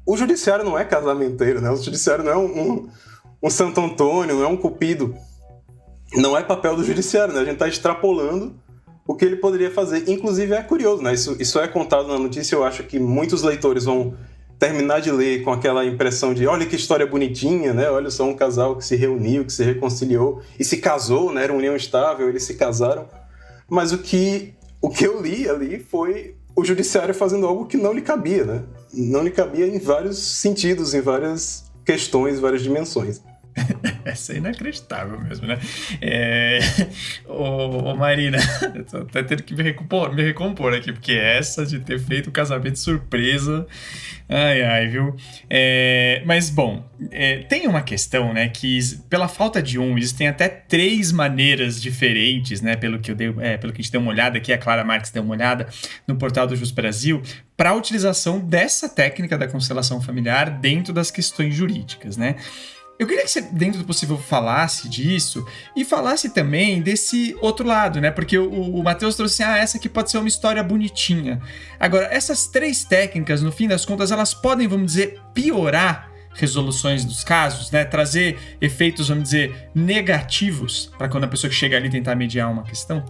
Speaker 6: o judiciário não é casamenteiro, né? O judiciário não é um Santo Antônio, não é um Cupido. Não é papel do judiciário, né? A gente está extrapolando o que ele poderia fazer. Inclusive, é curioso, né? Isso é contado na notícia. Eu acho que muitos leitores vão terminar de ler com aquela impressão de olha que história bonitinha, né? Olha só um casal que se reuniu, que se reconciliou e se casou, né? Era uma união estável, eles se casaram. Mas o que eu li ali foi o judiciário fazendo algo que não lhe cabia, né? Não lhe cabia em vários sentidos, em várias questões, várias dimensões.
Speaker 3: Essa é inacreditável mesmo, né? Ô Marina, eu tô até tendo que me recompor aqui, porque essa de ter feito o casamento surpresa, ai, viu? Mas, bom, tem uma questão, né, que pela falta de existem até 3 maneiras diferentes, né, pelo que a gente deu uma olhada aqui, a Clara Marques deu uma olhada no portal do Jus Brasil, para a utilização dessa técnica da constelação familiar dentro das questões jurídicas, né? Eu queria que você, dentro do possível, falasse disso e falasse também desse outro lado, né? Porque o Matheus trouxe assim, essa aqui pode ser uma história bonitinha. Agora, essas 3 técnicas, no fim das contas, elas podem, vamos dizer, piorar resoluções dos casos, né? Trazer efeitos, vamos dizer, negativos para quando a pessoa que chega ali tentar mediar uma questão?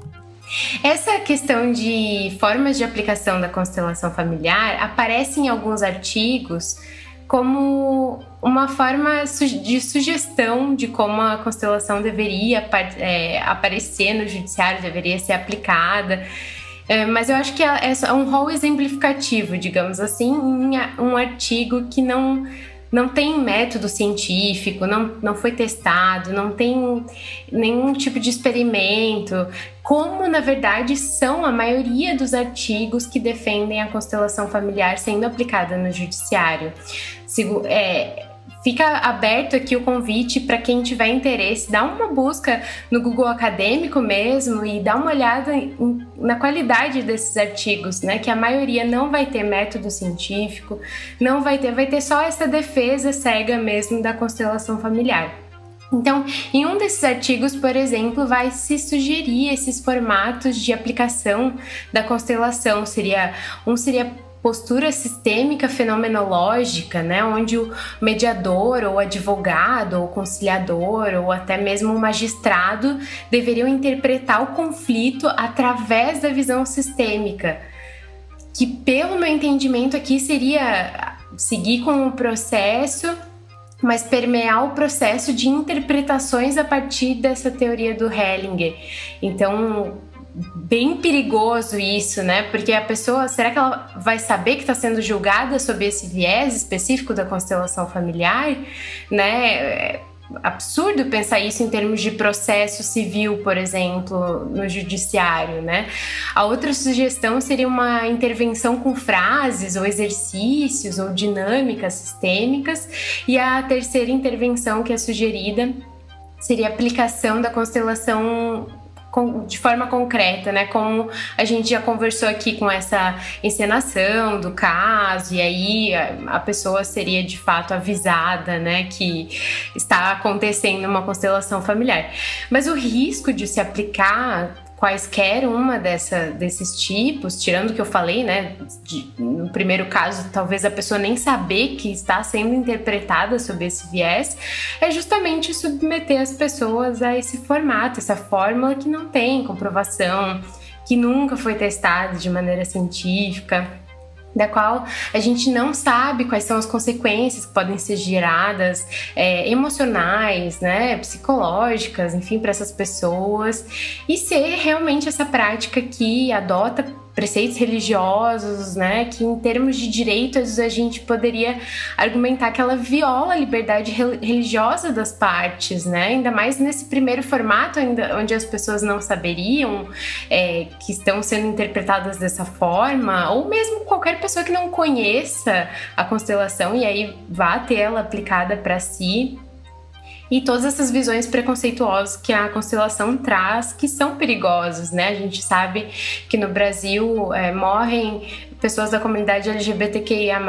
Speaker 4: Essa questão de formas de aplicação da constelação familiar aparece em alguns artigos como uma forma de sugestão de como a constelação deveria aparecer no judiciário, deveria ser aplicada. Mas eu acho que é um rol exemplificativo, digamos assim, em um artigo que não tem método científico, não foi testado, não tem nenhum tipo de experimento, como na verdade são a maioria dos artigos que defendem a constelação familiar sendo aplicada no judiciário. Fica aberto aqui o convite para quem tiver interesse, dá uma busca no Google Acadêmico mesmo e dá uma olhada na qualidade desses artigos, né? Que a maioria não vai ter método científico, vai ter só essa defesa cega mesmo da constelação familiar. Então, em um desses artigos, por exemplo, vai se sugerir esses formatos de aplicação da constelação. Seria postura sistêmica fenomenológica, né, onde o mediador, ou advogado, ou conciliador, ou até mesmo o magistrado deveriam interpretar o conflito através da visão sistêmica, que, pelo meu entendimento aqui, seria seguir com o processo, mas permear o processo de interpretações a partir dessa teoria do Hellinger. Então, bem perigoso isso, né? Porque a pessoa, será que ela vai saber que está sendo julgada sob esse viés específico da constelação familiar, né? É absurdo pensar isso em termos de processo civil, por exemplo, no judiciário, né? A outra sugestão seria uma intervenção com frases ou exercícios ou dinâmicas sistêmicas, e a terceira intervenção que é sugerida seria a aplicação da constelação de forma concreta, né? Como a gente já conversou aqui com essa encenação do caso, e aí a pessoa seria de fato avisada, né, que está acontecendo uma constelação familiar. Mas o risco de se aplicar quaisquer uma desses tipos, tirando o que eu falei, né, no primeiro caso, talvez a pessoa nem saber que está sendo interpretada sob esse viés, é justamente submeter as pessoas a esse formato, essa fórmula que não tem comprovação, que nunca foi testada de maneira científica, da qual a gente não sabe quais são as consequências que podem ser geradas, emocionais, né, psicológicas, enfim, para essas pessoas, e ser realmente essa prática que adota preceitos religiosos, né, que em termos de direitos a gente poderia argumentar que ela viola a liberdade religiosa das partes, né, ainda mais nesse primeiro formato, onde as pessoas não saberiam que estão sendo interpretadas dessa forma, ou mesmo qualquer pessoa que não conheça a constelação e aí vá ter ela aplicada para si. E todas essas visões preconceituosas que a constelação traz, que são perigosas, né? A gente sabe que no Brasil morrem pessoas da comunidade LGBTQIA+,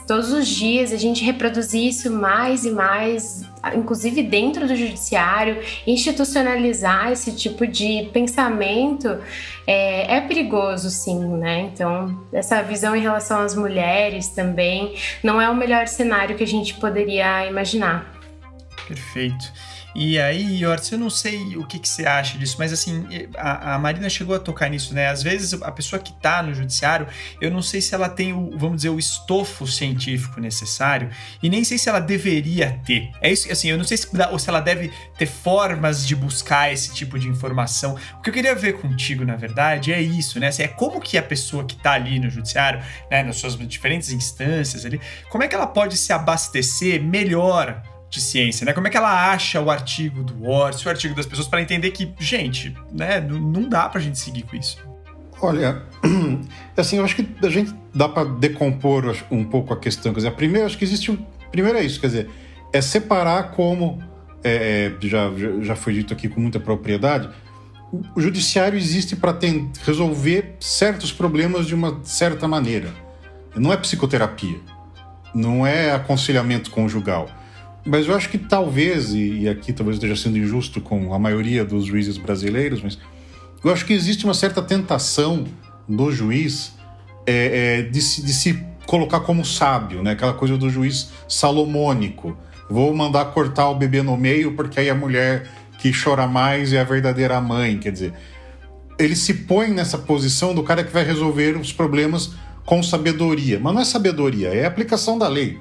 Speaker 4: todos os dias. A gente reproduzir isso mais e mais, inclusive dentro do judiciário, institucionalizar esse tipo de pensamento é perigoso, sim, né? Então, essa visão em relação às mulheres também não é o melhor cenário que a gente poderia imaginar.
Speaker 3: Perfeito. E aí, Hortz, eu não sei o que você acha disso, mas assim, a Marina chegou a tocar nisso, né? Às vezes a pessoa que está no judiciário, eu não sei se ela tem vamos dizer, o estofo científico necessário, e nem sei se ela deveria ter. É isso, assim, eu não sei se ela deve ter formas de buscar esse tipo de informação. O que eu queria ver contigo, na verdade, é isso, né? Assim, é como que a pessoa que está ali no judiciário, né, nas suas diferentes instâncias ali, como é que ela pode se abastecer melhor de ciência, né? Como é que ela acha o artigo do Hortz, o artigo das pessoas, para entender que, gente, né, não dá pra gente seguir com isso.
Speaker 5: Olha, assim, eu acho que a gente dá para decompor um pouco a questão. Quer dizer, primeiro, acho que existe primeiro é isso, quer dizer, é separar como, já foi dito aqui com muita propriedade, o judiciário existe para resolver certos problemas de uma certa maneira. Não é psicoterapia, não é aconselhamento conjugal. Mas eu acho que talvez, e aqui talvez esteja sendo injusto com a maioria dos juízes brasileiros, mas eu acho que existe uma certa tentação do juiz de se colocar como sábio, né? Aquela coisa do juiz salomônico. Vou mandar cortar o bebê no meio porque aí a mulher que chora mais é a verdadeira mãe. Quer dizer, ele se põe nessa posição do cara que vai resolver os problemas com sabedoria. Mas não é sabedoria, é aplicação da lei.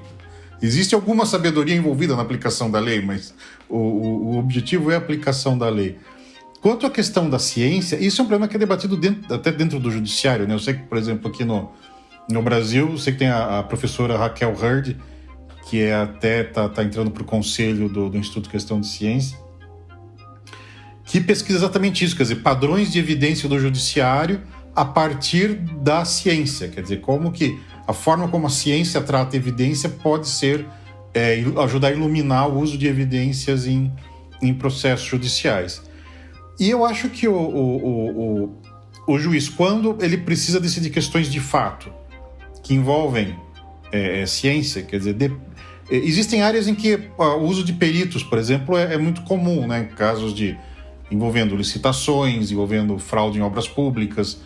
Speaker 5: Existe alguma sabedoria envolvida na aplicação da lei, mas o objetivo é a aplicação da lei. Quanto à questão da ciência, isso é um problema que é debatido até dentro do judiciário, né? Eu sei que, por exemplo, aqui no Brasil, eu sei que tem a professora Raquel Hurd, que até está entrando para o conselho do Instituto Questão de Ciência, que pesquisa exatamente isso, quer dizer, padrões de evidência do judiciário a partir da ciência, quer dizer, como que a forma como a ciência trata a evidência pode ser ajudar a iluminar o uso de evidências em processos judiciais. E eu acho que o juiz, quando ele precisa decidir questões de fato que envolvem ciência, quer dizer, existem áreas em que o uso de peritos, por exemplo, é muito comum, né? Casos envolvendo licitações, envolvendo fraude em obras públicas,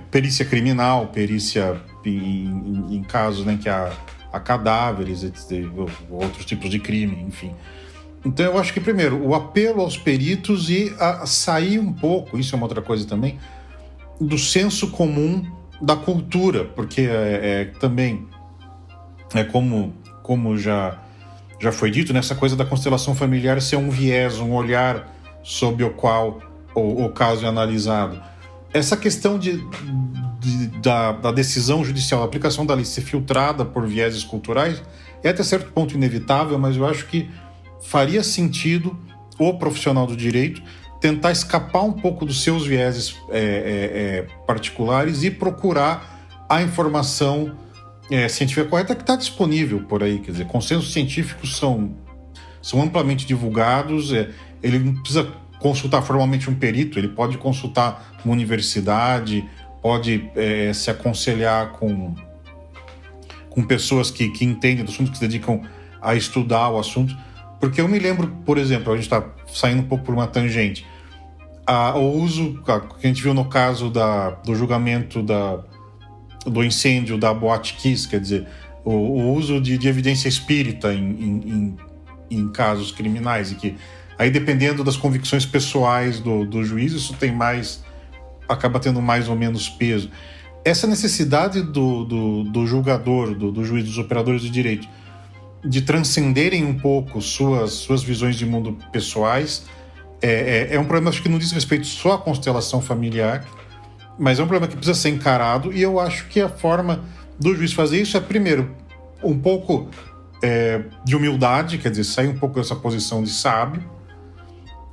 Speaker 5: perícia criminal, perícia em casos, né, que há cadáveres, outros tipos de crime, enfim. Então eu acho que, primeiro, o apelo aos peritos e a sair um pouco, isso é uma outra coisa também, do senso comum da cultura, porque também como já foi dito, nessa coisa da constelação familiar ser um viés, um olhar sob o qual o caso é analisado. Essa questão da decisão judicial, a aplicação da lei ser filtrada por vieses culturais é até certo ponto inevitável, mas eu acho que faria sentido o profissional do direito tentar escapar um pouco dos seus vieses particulares e procurar a informação científica correta que está disponível por aí. Quer dizer, consensos científicos são amplamente divulgados, ele não precisa consultar formalmente um perito, ele pode consultar uma universidade, pode se aconselhar com pessoas que entendem do assunto, que se dedicam a estudar o assunto. Porque eu me lembro, por exemplo, a gente está saindo um pouco por uma tangente, o uso que a gente viu no caso do julgamento do incêndio da Boate Kiss, quer dizer, o uso de evidência espírita em casos criminais, e que aí, dependendo das convicções pessoais do juiz, isso acaba tendo mais ou menos peso. Essa necessidade do julgador, do juiz, dos operadores de direito, de transcenderem um pouco suas visões de mundo pessoais, é um problema, acho que não diz respeito só à constelação familiar, mas é um problema que precisa ser encarado, e eu acho que a forma do juiz fazer isso é, primeiro, um pouco de humildade, quer dizer, sair um pouco dessa posição de sábio,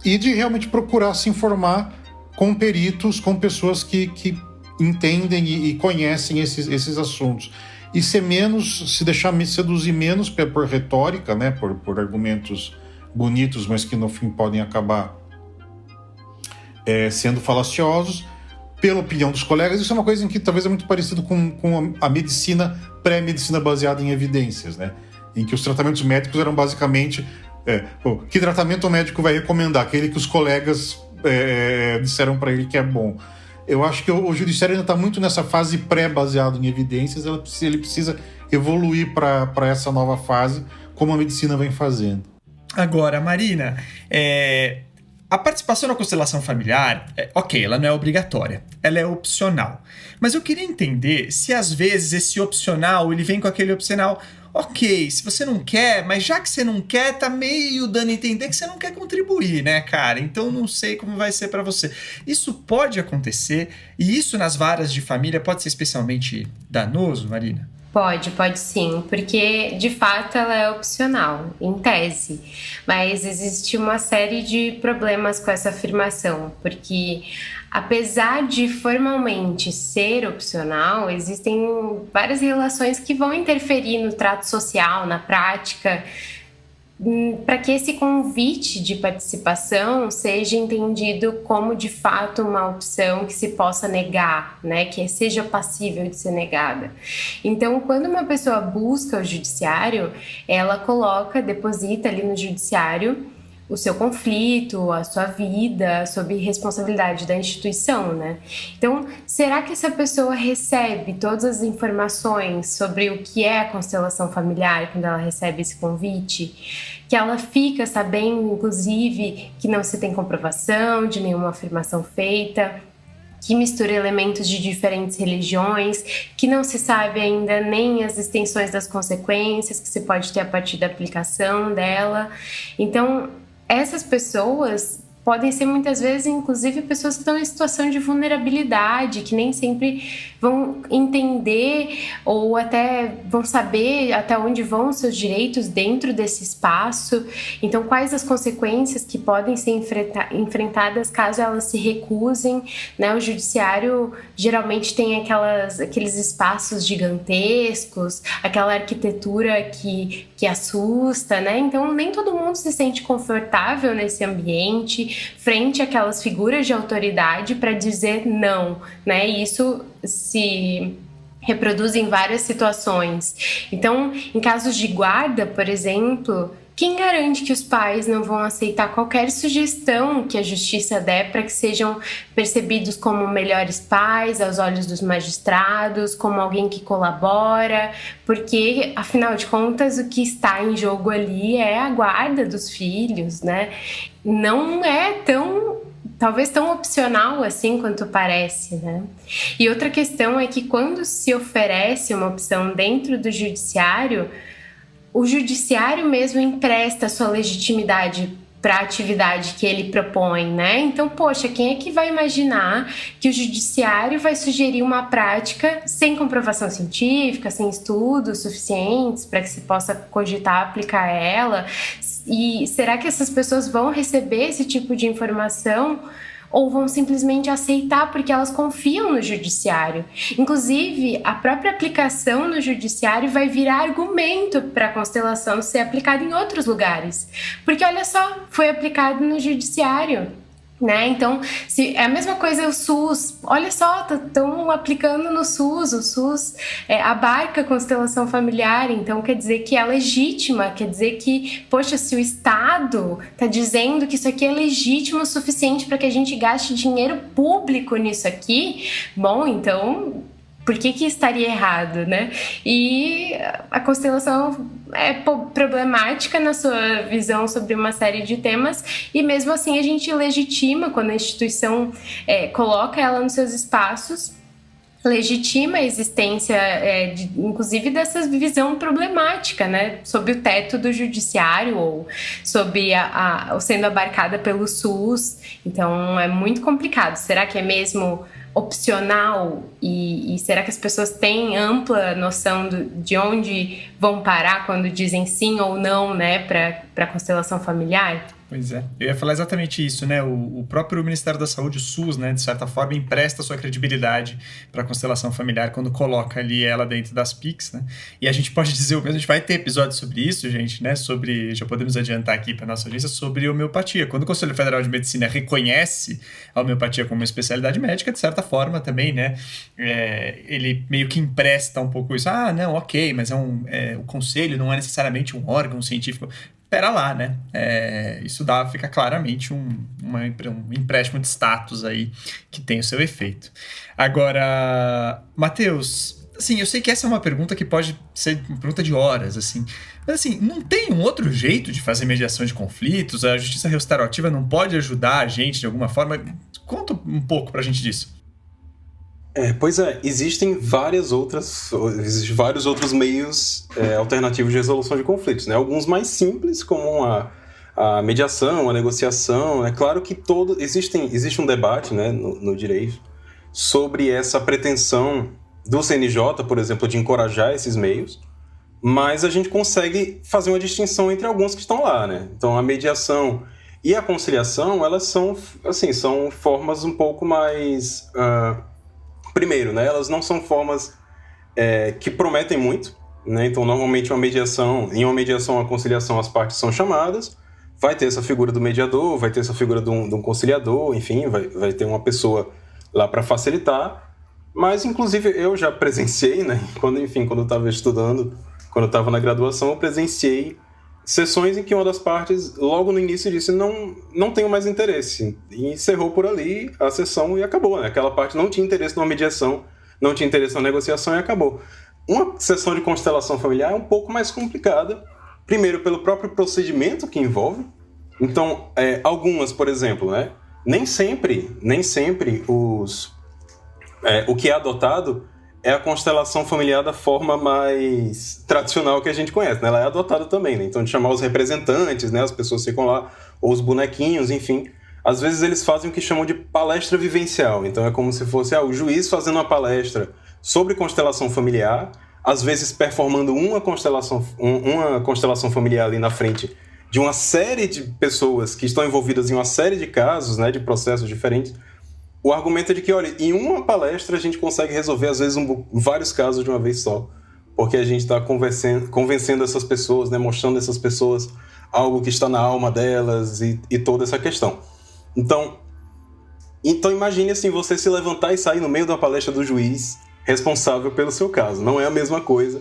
Speaker 5: e de realmente procurar se informar com peritos, com pessoas que entendem e conhecem esses assuntos. E se deixar seduzir menos por retórica, né, por argumentos bonitos, mas que no fim podem acabar sendo falaciosos, pela opinião dos colegas. Isso é uma coisa em que talvez é muito parecido com a medicina, pré-medicina baseada em evidências, né, em que os tratamentos médicos eram basicamente que tratamento o médico vai recomendar? Aquele que os colegas disseram para ele que é bom. Eu acho que o judiciário ainda está muito nessa fase pré-baseado em evidências. Ele precisa evoluir para essa nova fase, como a medicina vem fazendo.
Speaker 3: Agora, Marina, a participação na constelação familiar, ok, ela não é obrigatória, ela é opcional. Mas eu queria entender se às vezes esse opcional, ele vem com aquele opcional, ok, se você não quer, mas já que você não quer, tá meio dando a entender que você não quer contribuir, né, cara? Então não sei como vai ser pra você. Isso pode acontecer, e isso nas varas de família pode ser especialmente danoso, Marina?
Speaker 4: Pode sim, porque de fato ela é opcional, em tese. Mas existe uma série de problemas com essa afirmação, porque apesar de formalmente ser opcional, existem várias relações que vão interferir no trato social, na prática, para que esse convite de participação seja entendido como de fato uma opção que se possa negar, né, que seja passível de ser negada. Então, quando uma pessoa busca o judiciário, ela deposita ali no judiciário o seu conflito, a sua vida, sob responsabilidade da instituição, né? Então, será que essa pessoa recebe todas as informações sobre o que é a constelação familiar quando ela recebe esse convite? Que ela fica sabendo, inclusive, que não se tem comprovação de nenhuma afirmação feita, que mistura elementos de diferentes religiões, que não se sabe ainda nem as extensões das consequências que se pode ter a partir da aplicação dela. Então, essas pessoas podem ser muitas vezes, inclusive, pessoas que estão em situação de vulnerabilidade, que nem sempre vão entender ou até vão saber até onde vão os seus direitos dentro desse espaço. Então, quais as consequências que podem ser enfrentadas caso elas se recusem, né? O judiciário geralmente tem aqueles espaços gigantescos, aquela arquitetura que assusta, né? Então, nem todo mundo se sente confortável nesse ambiente, frente àquelas figuras de autoridade para dizer não, né? E isso se reproduz em várias situações. Então, em casos de guarda, por exemplo, quem garante que os pais não vão aceitar qualquer sugestão que a justiça der para que sejam percebidos como melhores pais aos olhos dos magistrados, como alguém que colabora? Porque, afinal de contas, o que está em jogo ali é a guarda dos filhos, né? Não é talvez tão opcional assim quanto parece, né? E outra questão é que quando se oferece uma opção dentro do judiciário, o judiciário mesmo empresta sua legitimidade para a atividade que ele propõe, né? Então, poxa, quem é que vai imaginar que o judiciário vai sugerir uma prática sem comprovação científica, sem estudos suficientes para que se possa cogitar aplicar ela? E será que essas pessoas vão receber esse tipo de informação ou vão simplesmente aceitar porque elas confiam no judiciário? Inclusive, a própria aplicação no judiciário vai virar argumento para a constelação ser aplicada em outros lugares. Porque, olha só, foi aplicado no judiciário, né? Então, se é a mesma coisa o SUS, olha só, estão aplicando no SUS, o SUS abarca a constelação familiar, então quer dizer que é legítima, quer dizer que, poxa, se o Estado está dizendo que isso aqui é legítimo o suficiente para que a gente gaste dinheiro público nisso aqui, bom, então por que estaria errado, né? E a constelação é problemática na sua visão sobre uma série de temas e mesmo assim a gente legitima quando a instituição coloca ela nos seus espaços, legitima a existência, inclusive, dessa visão problemática, né, sob o teto do judiciário ou sob sendo abarcada pelo SUS. Então é muito complicado. Será que é mesmo opcional e será que as pessoas têm ampla noção de onde vão parar quando dizem sim ou não, né, para a constelação familiar?
Speaker 3: Pois é, eu ia falar exatamente isso, né? O próprio Ministério da Saúde, o SUS, né, de certa forma, empresta sua credibilidade para a constelação familiar quando coloca ali ela dentro das PICs, né? E a gente pode dizer o mesmo, a gente vai ter episódio sobre isso, gente, né? Já podemos adiantar aqui para nossa audiência sobre homeopatia. Quando o Conselho Federal de Medicina reconhece a homeopatia como uma especialidade médica, de certa forma também, né? Ele meio que empresta um pouco isso. Ah, não, ok, mas o conselho não é necessariamente um órgão científico. Pera lá, né? Isso fica claramente um empréstimo de status aí que tem o seu efeito. Agora, Matheus, Assim, eu sei que essa é uma pergunta que pode ser uma pergunta de horas, assim. Mas, assim, não tem um outro jeito de fazer mediação de conflitos? A justiça restaurativa não pode ajudar a gente de alguma forma? Conta um pouco pra gente disso.
Speaker 6: Pois é, existem vários outros meios alternativos de resolução de conflitos, né? Alguns mais simples, como a mediação, a negociação. É claro que existe um debate, né, no direito sobre essa pretensão do CNJ, por exemplo, de encorajar esses meios, mas a gente consegue fazer uma distinção entre alguns que estão lá, né? Então, a mediação e a conciliação, elas são formas um pouco mais... Primeiro, né, elas não são formas que prometem muito, né? Então, normalmente, em uma mediação, a conciliação, as partes são chamadas, vai ter essa figura do mediador, vai ter essa figura de um conciliador, enfim, vai ter uma pessoa lá para facilitar. Mas, inclusive, eu já presenciei, né? Quando eu estava estudando, quando eu estava na graduação, eu presenciei sessões em que uma das partes, logo no início, disse não tenho mais interesse. E encerrou por ali a sessão e acabou, né? Aquela parte não tinha interesse numa mediação, não tinha interesse na negociação e acabou. Uma sessão de constelação familiar é um pouco mais complicada, primeiro pelo próprio procedimento que envolve. Então, algumas, por exemplo, né? Nem sempre o que é adotado é a constelação familiar da forma mais tradicional que a gente conhece, né? Ela é adotada também, né? Então, de chamar os representantes, né? As pessoas ficam lá, ou os bonequinhos, enfim. Às vezes eles fazem o que chamam de palestra vivencial. Então, é como se fosse o juiz fazendo uma palestra sobre constelação familiar, às vezes performando uma constelação familiar ali na frente de uma série de pessoas que estão envolvidas em uma série de casos, né? De processos diferentes. O argumento é de que, olha, em uma palestra a gente consegue resolver, às vezes, vários casos de uma vez só. Porque a gente está convencendo essas pessoas, né, mostrando a essas pessoas algo que está na alma delas e toda essa questão. Então imagine assim, você se levantar e sair no meio da palestra do juiz responsável pelo seu caso. Não é a mesma coisa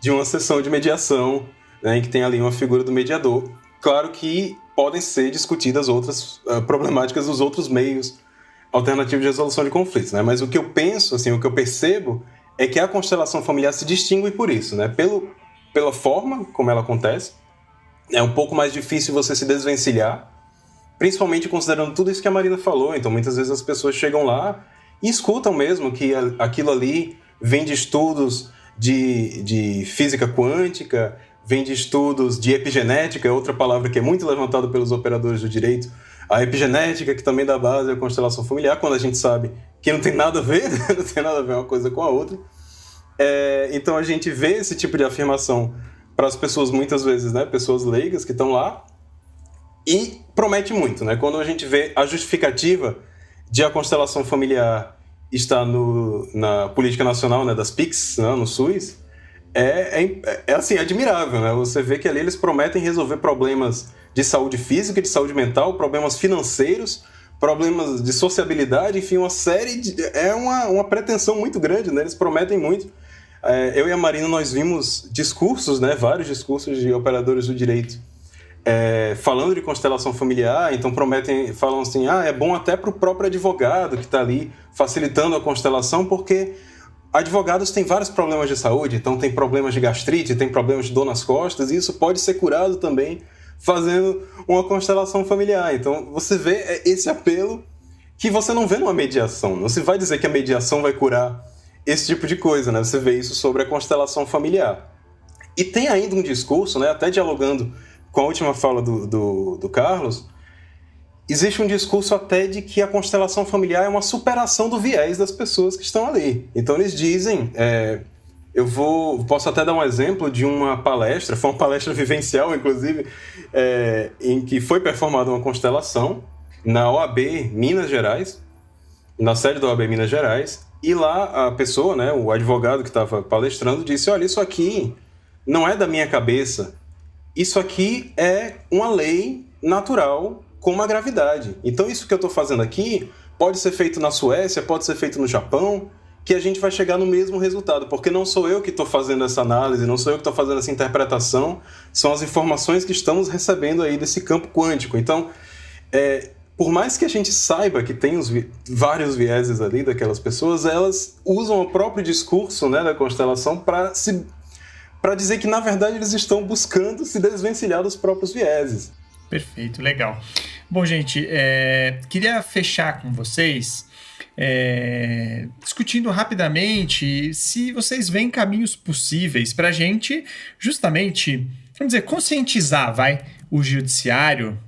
Speaker 6: de uma sessão de mediação, né, em que tem ali uma figura do mediador. Claro que podem ser discutidas outras problemáticas dos outros meios alternativos de resolução de conflitos, né? Mas o que eu penso, assim, o que eu percebo é que a constelação familiar se distingue por isso, né? Pela forma como ela acontece, é um pouco mais difícil você se desvencilhar, principalmente considerando tudo isso que a Marina falou. Então, muitas vezes as pessoas chegam lá e escutam mesmo que aquilo ali vem de estudos de física quântica, vem de estudos de epigenética, é outra palavra que é muito levantada pelos operadores do direito. A epigenética, que também dá base à constelação familiar, quando a gente sabe que não tem nada a ver, não tem nada a ver uma coisa com a outra. Então a gente vê esse tipo de afirmação para as pessoas, muitas vezes, né, pessoas leigas que estão lá, e promete muito, né? Quando a gente vê a justificativa de a constelação familiar estar na política nacional, né, das PICs, né, no SUS, assim, admirável, né? Você vê que ali eles prometem resolver problemas de saúde física, de saúde mental, problemas financeiros, problemas de sociabilidade, enfim, uma série de... É uma pretensão muito grande, né? Eles prometem muito. Eu e a Marina, nós vimos discursos, né? Vários discursos de operadores do direito falando de constelação familiar, então falam assim, é bom até para o próprio advogado que está ali facilitando a constelação, porque advogados têm vários problemas de saúde, então tem problemas de gastrite, tem problemas de dor nas costas, e isso pode ser curado também fazendo uma constelação familiar. Então você vê esse apelo que você não vê numa mediação. Não se vai dizer que a mediação vai curar esse tipo de coisa, né? Você vê isso sobre a constelação familiar. E tem ainda um discurso, né, até dialogando com a última fala do Carlos, existe um discurso até de que a constelação familiar é uma superação do viés das pessoas que estão ali. Então eles dizem... posso até dar um exemplo de uma palestra, foi uma palestra vivencial, inclusive, em que foi performada uma constelação na OAB Minas Gerais, na sede da OAB Minas Gerais, e lá a pessoa, né, o advogado que estava palestrando, disse, olha, isso aqui não é da minha cabeça, isso aqui é uma lei natural como a gravidade. Então isso que eu estou fazendo aqui pode ser feito na Suécia, pode ser feito no Japão, que a gente vai chegar no mesmo resultado, porque não sou eu que estou fazendo essa análise, não sou eu que estou fazendo essa interpretação, são as informações que estamos recebendo aí desse campo quântico. Então, por mais que a gente saiba que tem vários vieses ali daquelas pessoas, elas usam o próprio discurso, né, da constelação para dizer que, na verdade, eles estão buscando se desvencilhar dos próprios vieses.
Speaker 3: Perfeito, legal. Bom, gente, queria fechar com vocês discutindo rapidamente se vocês veem caminhos possíveis para a gente, justamente, vamos dizer, conscientizar, o judiciário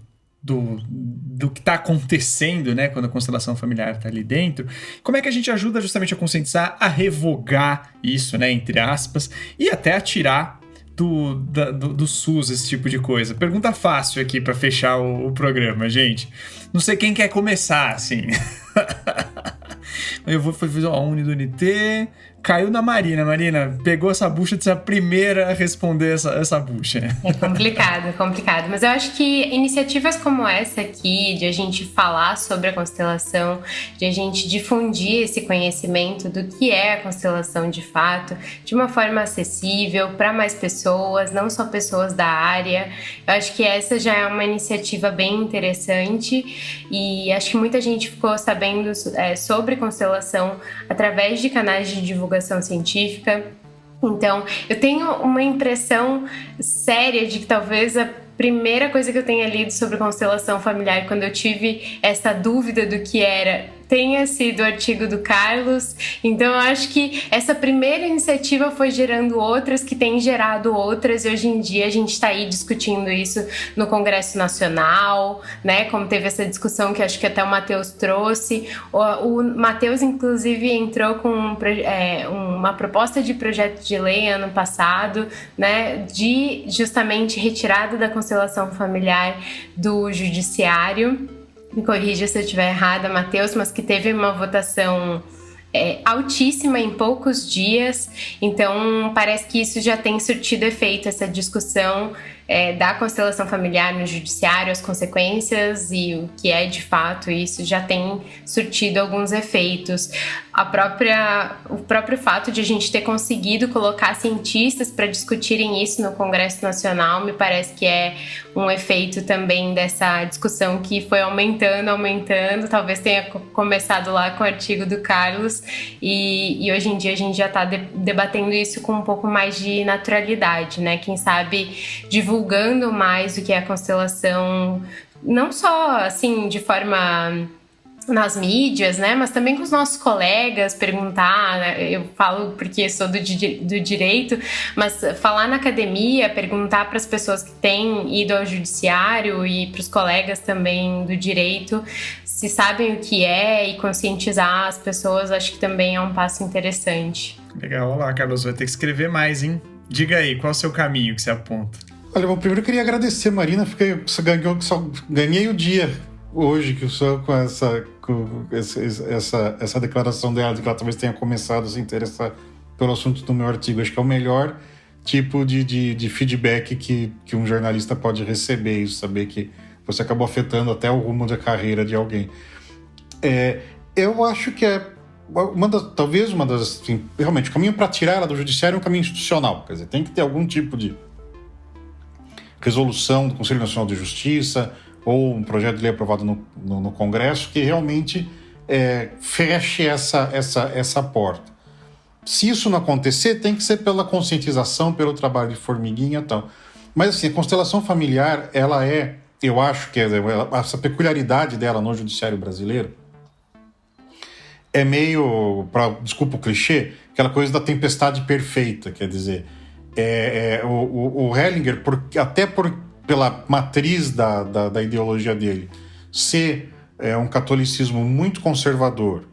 Speaker 3: do que está acontecendo, né, quando a constelação familiar está ali dentro. Como é que a gente ajuda justamente a conscientizar, a revogar isso, né, entre aspas, e até a tirar do SUS esse tipo de coisa? Pergunta fácil aqui para fechar o programa, gente. Não sei quem quer começar, assim. Eu vou fazer a Uni do UNT. Caiu na Marina. Marina, pegou essa bucha de ser a primeira a responder essa bucha.
Speaker 4: É complicado. Mas eu acho que iniciativas como essa aqui, de a gente falar sobre a constelação, de a gente difundir esse conhecimento do que é a constelação de fato, de uma forma acessível para mais pessoas, não só pessoas da área. Eu acho que essa já é uma iniciativa bem interessante e acho que muita gente ficou sabendo sobre constelação através de canais de divulgação científica. Então, eu tenho uma impressão séria de que talvez a primeira coisa que eu tenha lido sobre constelação familiar, quando eu tive essa dúvida do que era, tenha sido o artigo do Carlos. Então eu acho que essa primeira iniciativa foi gerando outras, que tem gerado outras, e hoje em dia a gente está aí discutindo isso no Congresso Nacional, né? Como teve essa discussão que acho que até o Matheus trouxe. O Matheus, inclusive, entrou com uma proposta de projeto de lei ano passado, né? De justamente retirada da constelação familiar do judiciário. Me corrija se eu estiver errada, Matheus, mas que teve uma votação altíssima em poucos dias. Então, parece que isso já tem surtido efeito, essa discussão da constelação familiar no judiciário, as consequências e o que é de fato isso já tem surtido alguns efeitos. O próprio fato de a gente ter conseguido colocar cientistas para discutirem isso no Congresso Nacional me parece que é um efeito também dessa discussão que foi aumentando, talvez tenha começado lá com o artigo do Carlos e hoje em dia a gente já está debatendo isso com um pouco mais de naturalidade, né? Quem sabe divulgando mais o que é a constelação, não só assim de forma nas mídias, né, mas também com os nossos colegas, perguntar, né? Eu falo porque sou do direito, mas falar na academia, perguntar para as pessoas que têm ido ao judiciário e para os colegas também do direito se sabem o que é e conscientizar as pessoas, acho que também é um passo interessante.
Speaker 3: Legal, olha lá, Carlos, vai ter que escrever mais, hein? Diga aí, qual é o seu caminho que você aponta?
Speaker 5: Olha, bom, primeiro eu queria agradecer, Marina, só ganhei o dia hoje que só com essa declaração dela de que ela talvez tenha começado a se interessar pelo assunto do meu artigo. Acho que é o melhor tipo de feedback que um jornalista pode receber, isso, saber que você acabou afetando até o rumo da carreira de alguém. Eu acho que talvez uma das assim, realmente, o caminho para tirar ela do judiciário é um caminho institucional, quer dizer, tem que ter algum tipo de resolução do Conselho Nacional de Justiça ou um projeto de lei aprovado no Congresso que realmente feche essa porta. Se isso não acontecer, tem que ser pela conscientização, pelo trabalho de formiguinha e tal. Mas assim, a constelação familiar, ela eu acho que essa peculiaridade dela no judiciário brasileiro é meio, desculpa o clichê, aquela coisa da tempestade perfeita, quer dizer, o Hellinger, pela matriz da ideologia dele, ser um catolicismo muito conservador,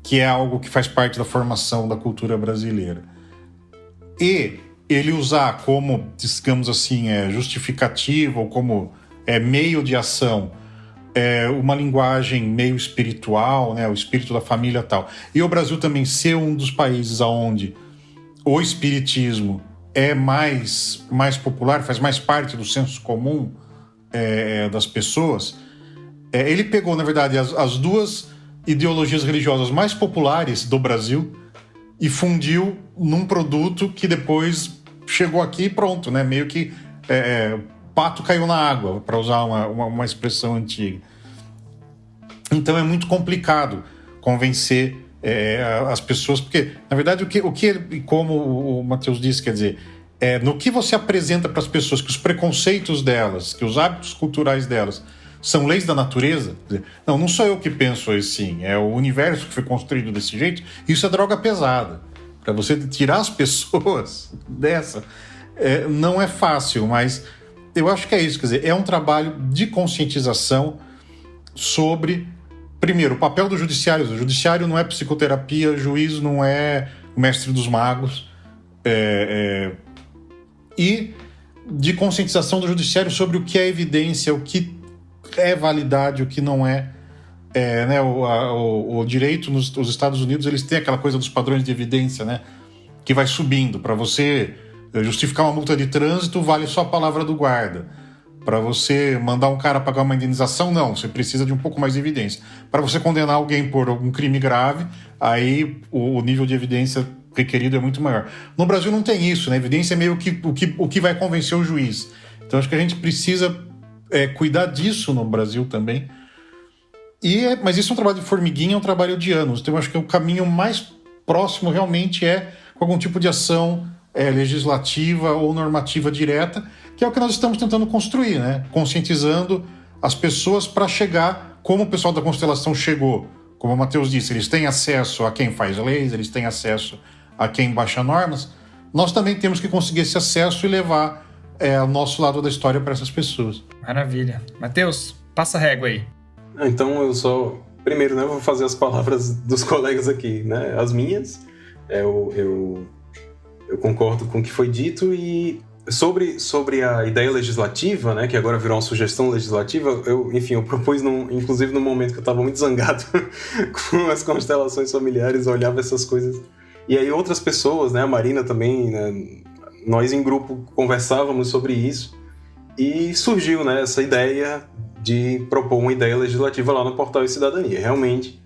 Speaker 5: que é algo que faz parte da formação da cultura brasileira, e ele usar como, digamos assim, justificativa ou como meio de ação uma linguagem meio espiritual, né, o espírito da família e tal, e o Brasil também ser um dos países onde o espiritismo é mais popular, faz mais parte do senso comum das pessoas, ele pegou, na verdade, as duas ideologias religiosas mais populares do Brasil e fundiu num produto que depois chegou aqui e pronto, né? Meio que pato caiu na água, para usar uma expressão antiga. Então é muito complicado convencer as pessoas, porque, na verdade, como o Matheus disse, quer dizer, no que você apresenta para as pessoas que os preconceitos delas, que os hábitos culturais delas são leis da natureza, quer dizer, não sou eu que penso assim, é o universo que foi construído desse jeito, isso é droga pesada. Para você tirar as pessoas dessa, não é fácil, mas eu acho que é isso, quer dizer, é um trabalho de conscientização sobre, primeiro, o papel do judiciário. O judiciário não é psicoterapia, o juiz não é o mestre dos magos, e de conscientização do judiciário sobre o que é evidência, o que é validade, o que não é. Né, o direito nos Estados Unidos, eles têm aquela coisa dos padrões de evidência, né, que vai subindo. Para você justificar uma multa de trânsito, vale só a palavra do guarda. Para você mandar um cara pagar uma indenização, não, você precisa de um pouco mais de evidência. Para você condenar alguém por algum crime grave, aí o nível de evidência requerido é muito maior. No Brasil não tem isso, né? Evidência é meio que o que vai convencer o juiz. Então acho que a gente precisa cuidar disso no Brasil também. Mas isso é um trabalho de formiguinha, é um trabalho de anos. Então eu acho que o caminho mais próximo realmente é com algum tipo de ação legislativa ou normativa direta, que é o que nós estamos tentando construir, né? Conscientizando as pessoas para chegar como o pessoal da Constelação chegou. Como o Matheus disse, eles têm acesso a quem faz leis, eles têm acesso a quem baixa normas. Nós também temos que conseguir esse acesso e levar o nosso lado da história para essas pessoas.
Speaker 3: Maravilha. Matheus, passa a régua aí.
Speaker 6: Então eu só... Primeiro, né, vou fazer as palavras dos colegas aqui, né? As minhas. Eu concordo com o que foi dito e sobre a ideia legislativa, né, que agora virou uma sugestão legislativa, eu propus, inclusive no momento que eu estava muito zangado com as constelações familiares, eu olhava essas coisas. E aí outras pessoas, né, a Marina também, né, nós em grupo conversávamos sobre isso e surgiu, né, essa ideia de propor uma ideia legislativa lá no Portal e Cidadania. Realmente,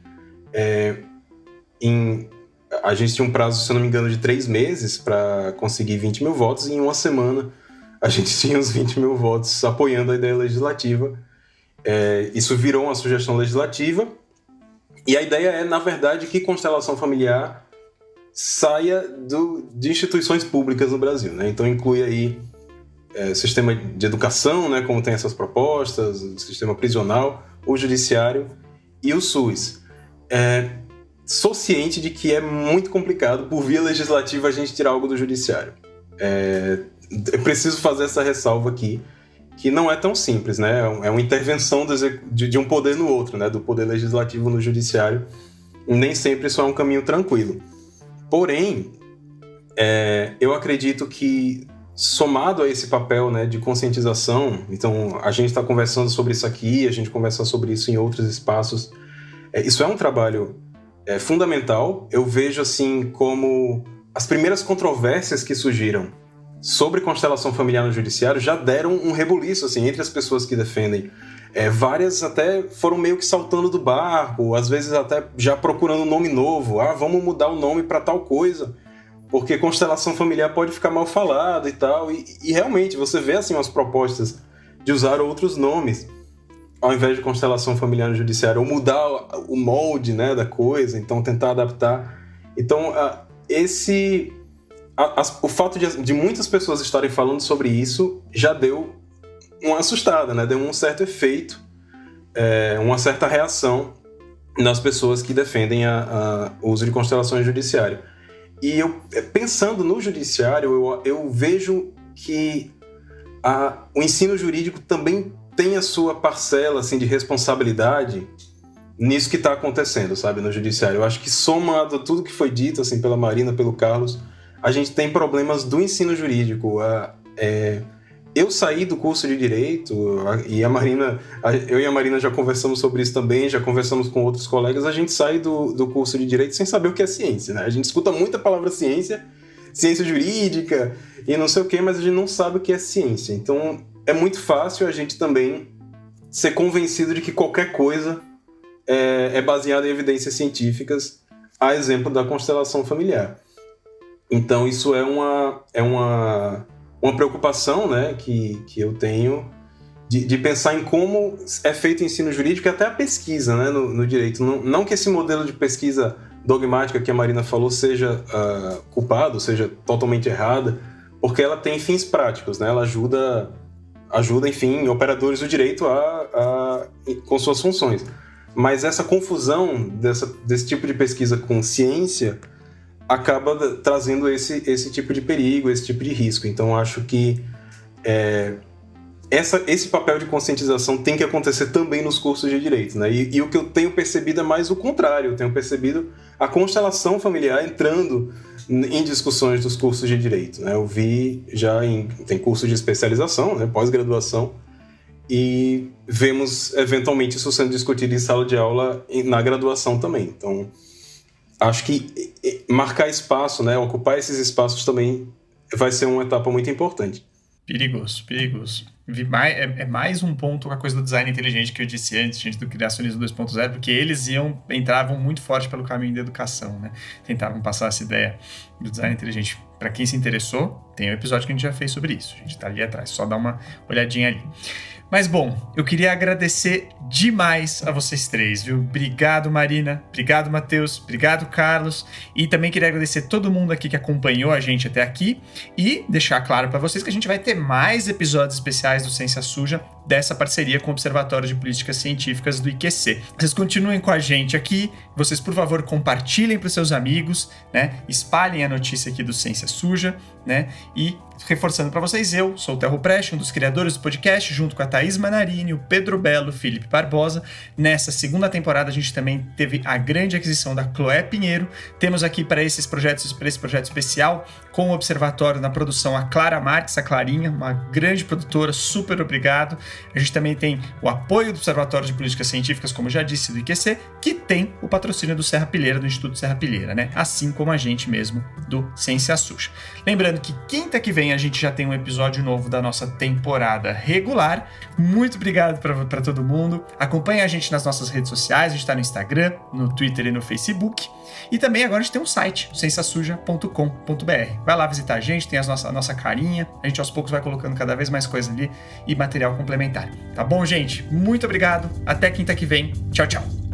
Speaker 6: a gente tinha um prazo, se eu não me engano, de 3 meses para conseguir 20 mil votos, e em uma semana a gente tinha os 20 mil votos apoiando a ideia legislativa. Isso virou uma sugestão legislativa, e a ideia na verdade, que constelação familiar saia de instituições públicas no Brasil, né? Então inclui aí sistema de educação, né, como tem essas propostas, o sistema prisional, o judiciário e o SUS. Sou ciente de que é muito complicado, por via legislativa, a gente tirar algo do judiciário. Eu preciso fazer essa ressalva aqui, que não é tão simples, né? É uma intervenção de um poder no outro, né? Do poder legislativo no judiciário. Nem sempre isso é um caminho tranquilo. Porém, eu acredito que, somado a esse papel, né, de conscientização, então a gente está conversando sobre isso aqui, a gente conversa sobre isso em outros espaços, isso é um trabalho fundamental. Eu vejo assim como as primeiras controvérsias que surgiram sobre constelação familiar no judiciário já deram um rebuliço assim, entre as pessoas que defendem. Várias até foram meio que saltando do barco, às vezes até já procurando um nome novo. Vamos mudar o nome para tal coisa, porque constelação familiar pode ficar mal falado e tal. E realmente você vê assim umas propostas de usar outros nomes ao invés de constelação familiar no judiciário, ou mudar o molde, né, da coisa, então tentar adaptar. Então, o fato de muitas pessoas estarem falando sobre isso já deu uma assustada, né, deu um certo efeito, uma certa reação nas pessoas que defendem o uso de constelações no judiciário. E eu, pensando no judiciário, eu vejo que o ensino jurídico também tem a sua parcela assim, de responsabilidade nisso que está acontecendo, sabe, no judiciário. Eu acho que, somado a tudo que foi dito assim, pela Marina, pelo Carlos, a gente tem problemas do ensino jurídico. Eu saí do curso de Direito, e eu e a Marina já conversamos sobre isso também, já conversamos com outros colegas, a gente sai do curso de Direito sem saber o que é ciência, né? A gente escuta muita palavra ciência jurídica e não sei o que, mas a gente não sabe o que é ciência. Então, é muito fácil a gente também ser convencido de que qualquer coisa é baseada em evidências científicas, a exemplo da constelação familiar. Então, isso é uma preocupação, né, que eu tenho de pensar em como é feito o ensino jurídico e até a pesquisa, né, no direito. Não que esse modelo de pesquisa dogmática que a Marina falou seja culpado, seja totalmente errada, porque ela tem fins práticos, né? Ela ajuda, enfim, operadores do direito com suas funções. Mas essa confusão desse tipo de pesquisa com ciência acaba trazendo esse tipo de perigo, esse tipo de risco. Então, acho que esse papel de conscientização tem que acontecer também nos cursos de direito, né? E o que eu tenho percebido é mais o contrário. Eu tenho percebido a constelação familiar entrando em discussões dos cursos de direito, né? Eu vi tem curso de especialização, né? Pós-graduação, e vemos eventualmente isso sendo discutido em sala de aula na graduação também. Então, acho que marcar espaço, né? Ocupar esses espaços também vai ser uma etapa muito importante.
Speaker 3: Perigoso. É mais um ponto com a coisa do design inteligente que eu disse antes, gente, do criacionismo 2.0, porque eles entravam muito forte pelo caminho da educação, né? Tentavam passar essa ideia do design inteligente. Para quem se interessou, tem um episódio que a gente já fez sobre isso. A gente tá ali atrás, só dá uma olhadinha ali. Mas, bom, eu queria agradecer demais a vocês três, viu? Obrigado, Marina. Obrigado, Matheus. Obrigado, Carlos. E também queria agradecer todo mundo aqui que acompanhou a gente até aqui e deixar claro para vocês que a gente vai ter mais episódios especiais do Ciência Suja dessa parceria com o Observatório de Políticas Científicas do IQC. Vocês continuem com a gente aqui. Vocês, por favor, compartilhem para os seus amigos, né? Espalhem a notícia aqui do Ciência Suja, né? E reforçando para vocês, eu sou o Telro Prest, um dos criadores do podcast, junto com a Thaís Manarini, o Pedro Belo, o Felipe Barbosa. Nessa segunda temporada, a gente também teve a grande aquisição da Chloé Pinheiro. Temos aqui para esse projeto especial, com o Observatório na produção, a Clara Marques, a Clarinha, uma grande produtora, super obrigado. A gente também tem o apoio do Observatório de Políticas Científicas, como já disse, do IQC, que tem o patrocínio do Serra Pilheira, do Instituto Serra Pilheira, né? Assim como a gente mesmo do Ciência Suja. Lembrando que quinta que vem a gente já tem um episódio novo da nossa temporada regular. Muito obrigado para todo mundo. Acompanhe a gente nas nossas redes sociais, a gente está no Instagram, no Twitter e no Facebook. E também agora a gente tem um site, cienciasuja.com.br. Vai lá visitar a gente, tem a nossa carinha. A gente aos poucos vai colocando cada vez mais coisa ali e material complementar. Tá bom, gente? Muito obrigado. Até quinta que vem. Tchau, tchau.